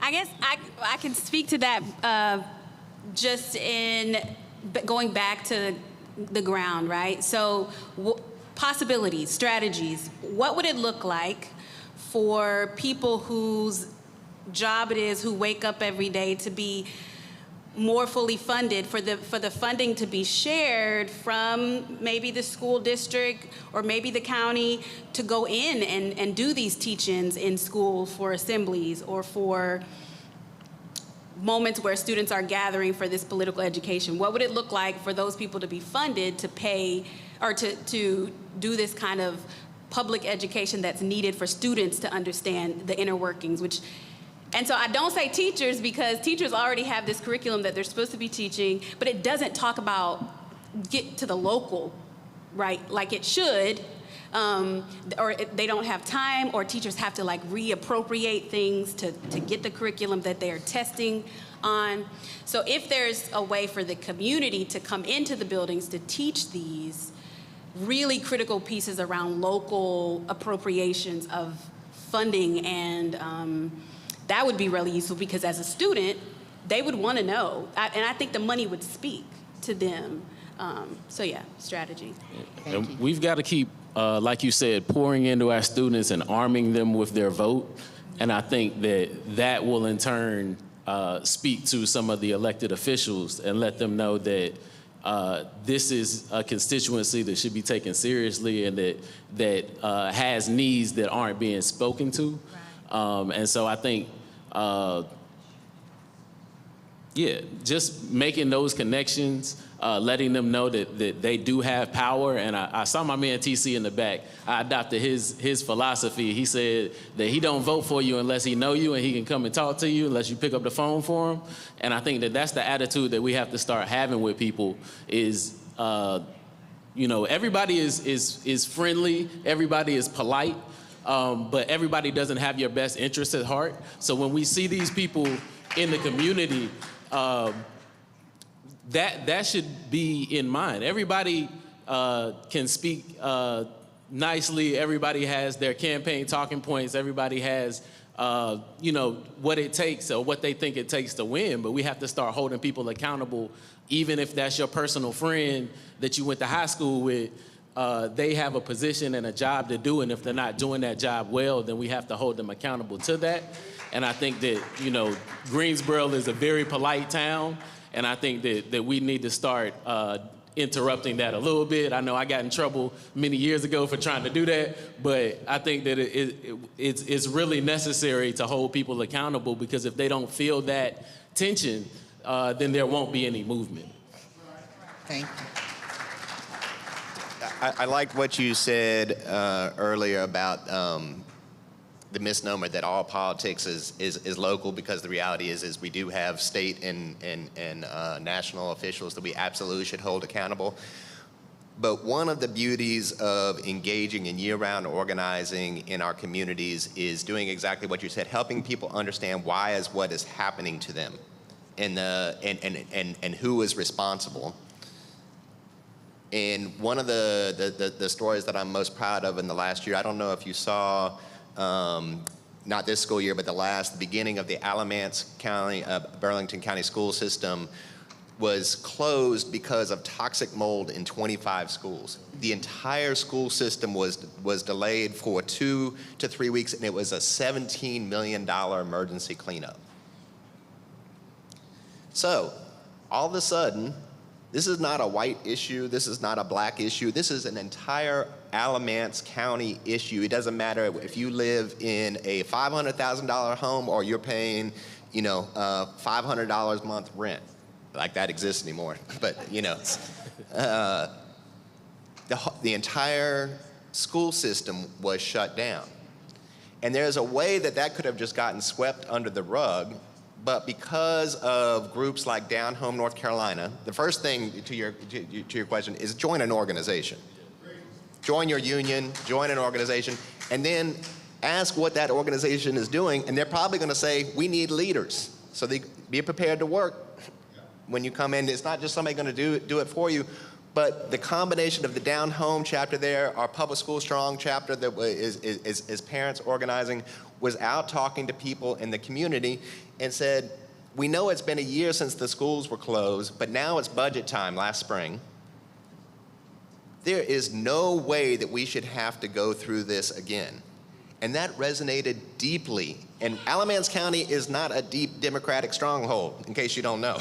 I guess I can speak to that just in going back to the ground, right? So possibilities, strategies. What would it look like for people whose job it is, who wake up every day, to be more fully funded, for the funding to be shared from maybe the school district or maybe the county to go in and do these teach-ins in school for assemblies or for moments where students are gathering for this political education? What would it look like for those people to be funded to pay or to do this kind of public education that's needed for students to understand the inner workings, and so I don't say teachers because teachers already have this curriculum that they're supposed to be teaching, but it doesn't talk about get to the local, right, like it should, or they don't have time, or teachers have to like reappropriate things to get the curriculum that they're testing on. So if there's a way for the community to come into the buildings to teach these really critical pieces around local appropriations of funding, and that would be really useful because as a student, they would want to know, and I think the money would speak to them. So yeah, strategy. And we've got to keep, like you said, pouring into our students and arming them with their vote. And I think that will in turn speak to some of the elected officials and let them know that this is a constituency that should be taken seriously and that has needs that aren't being spoken to. Right. And so I think, just making those connections, letting them know that they do have power. And I saw my man TC in the back. I adopted his philosophy. He said that he don't vote for you unless he know you and he can come and talk to you, unless you pick up the phone for him. And I think that's the attitude that we have to start having with people is, everybody is friendly, everybody is polite, but everybody doesn't have your best interests at heart. So when we see these people in the community, that should be in mind. Everybody can speak nicely. Everybody has their campaign talking points. Everybody has, what it takes or what they think it takes to win. But we have to start holding people accountable, even if that's your personal friend that you went to high school with. They have a position and a job to do, and if they're not doing that job well, then we have to hold them accountable to that. And I think that, Greensboro is a very polite town, and I think that we need to start interrupting that a little bit. I know I got in trouble many years ago for trying to do that, but I think that it's really necessary to hold people accountable, because if they don't feel that tension, then there won't be any movement. Thank you. I liked what you said earlier about the misnomer that all politics is local, because the reality is we do have state and national officials that we absolutely should hold accountable. But one of the beauties of engaging in year-round organizing in our communities is doing exactly what you said, helping people understand why is what is happening to them, and who is responsible. And one of the stories that I'm most proud of in the last year, I don't know if you saw, not this school year, but the beginning of the Alamance County, Burlington County school system was closed because of toxic mold in 25 schools. The entire school system was delayed for 2 to 3 weeks, and it was a $17 million emergency cleanup. So, all of a sudden, this is not a white issue, this is not a black issue, this is an entire Alamance County issue. It doesn't matter if you live in a $500,000 home or you're paying, $500 a month rent. Like that exists anymore, but the entire school system was shut down. And there's a way that could have just gotten swept under the rug. But because of groups like Down Home North Carolina, the first thing to your question is join an organization. Join your union, join an organization, and then ask what that organization is doing, and they're probably going to say, we need leaders. So be prepared to work when you come in. It's not just somebody going to do it for you, But the combination of the Down Home chapter there, our Public School Strong chapter that is parents organizing, was out talking to people in the community and said, we know it's been a year since the schools were closed, but now it's budget time last spring. There is no way that we should have to go through this again. And that resonated deeply. And Alamance County is not a deep Democratic stronghold, in case you don't know.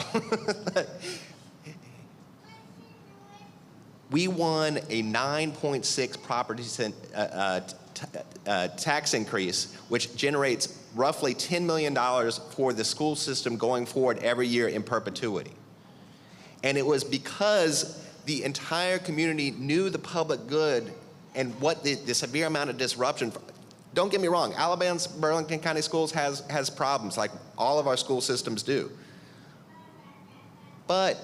We won a 9.6 property tax increase, which generates roughly $10 million for the school system going forward every year in perpetuity. And it was because the entire community knew the public good and what the severe amount of disruption. Don't get me wrong, Alabama's Burlington County Schools has problems, like all of our school systems do. But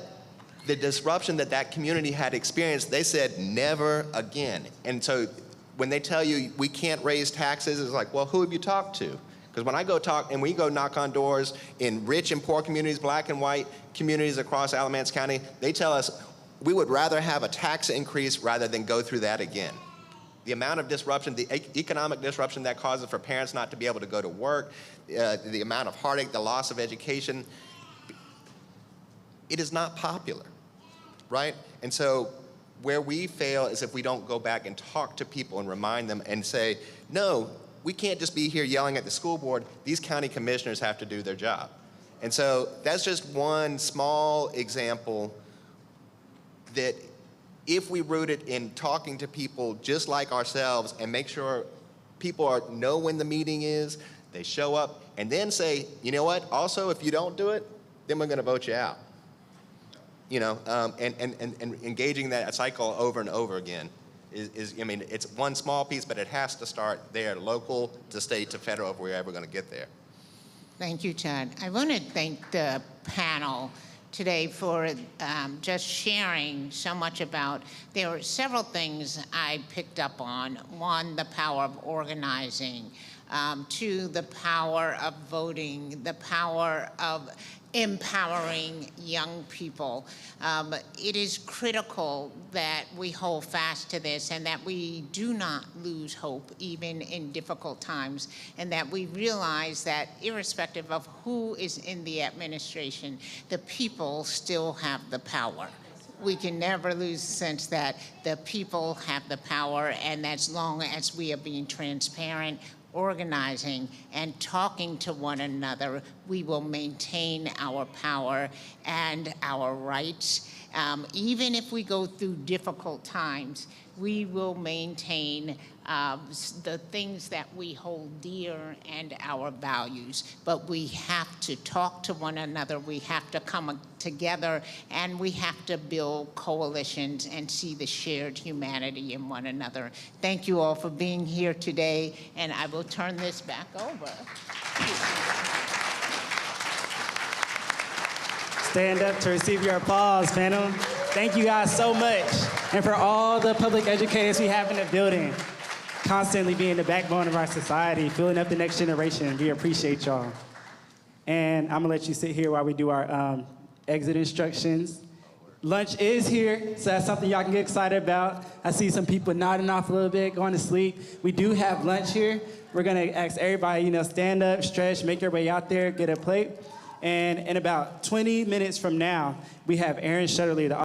the disruption that community had experienced, they said never again. And so when they tell you we can't raise taxes, it's like, well, who have you talked to? Because when I go talk and we go knock on doors in rich and poor communities, black and white communities across Alamance County, they tell us we would rather have a tax increase rather than go through that again. The amount of disruption, the economic disruption that causes for parents not to be able to go to work, the amount of heartache, the loss of education, it is not popular, right? And so where we fail is if we don't go back and talk to people and remind them and say, no, we can't just be here yelling at the school board. These county commissioners have to do their job. And so that's just one small example that if we root it in talking to people just like ourselves and make sure people know when the meeting is, they show up, and then say, you know what, also if you don't do it, then we're gonna vote you out. You know, and engaging that cycle over and over again is, I mean, it's one small piece, but it has to start there, local to state to federal, if we're ever gonna get there. Thank you, Todd. I want to thank the panel today for just sharing so much about, there were several things I picked up on. One, the power of organizing. Two, the power of voting, the power of empowering young people. It is critical that we hold fast to this and that we do not lose hope even in difficult times, and that we realize that irrespective of who is in the administration, the people still have the power. We can never lose the sense that the people have the power, and as long as we are being transparent, organizing, and talking to one another, we will maintain our power and our rights. Even if we go through difficult times, we will maintain the things that we hold dear and our values. But we have to talk to one another, we have to come together, and we have to build coalitions and see the shared humanity in one another. Thank you all for being here today, and I will turn this back over. Stand up to receive your applause, panel. Thank you guys so much. And for all the public educators we have in the building, constantly being the backbone of our society, filling up the next generation, we appreciate y'all. And I'm gonna let you sit here while we do our exit instructions. Lunch is here, so that's something y'all can get excited about. I see some people nodding off a little bit, going to sleep. We do have lunch here. We're gonna ask everybody, stand up, stretch, make your way out there, get a plate. And in about 20 minutes from now, we have Aaron Shutterly, the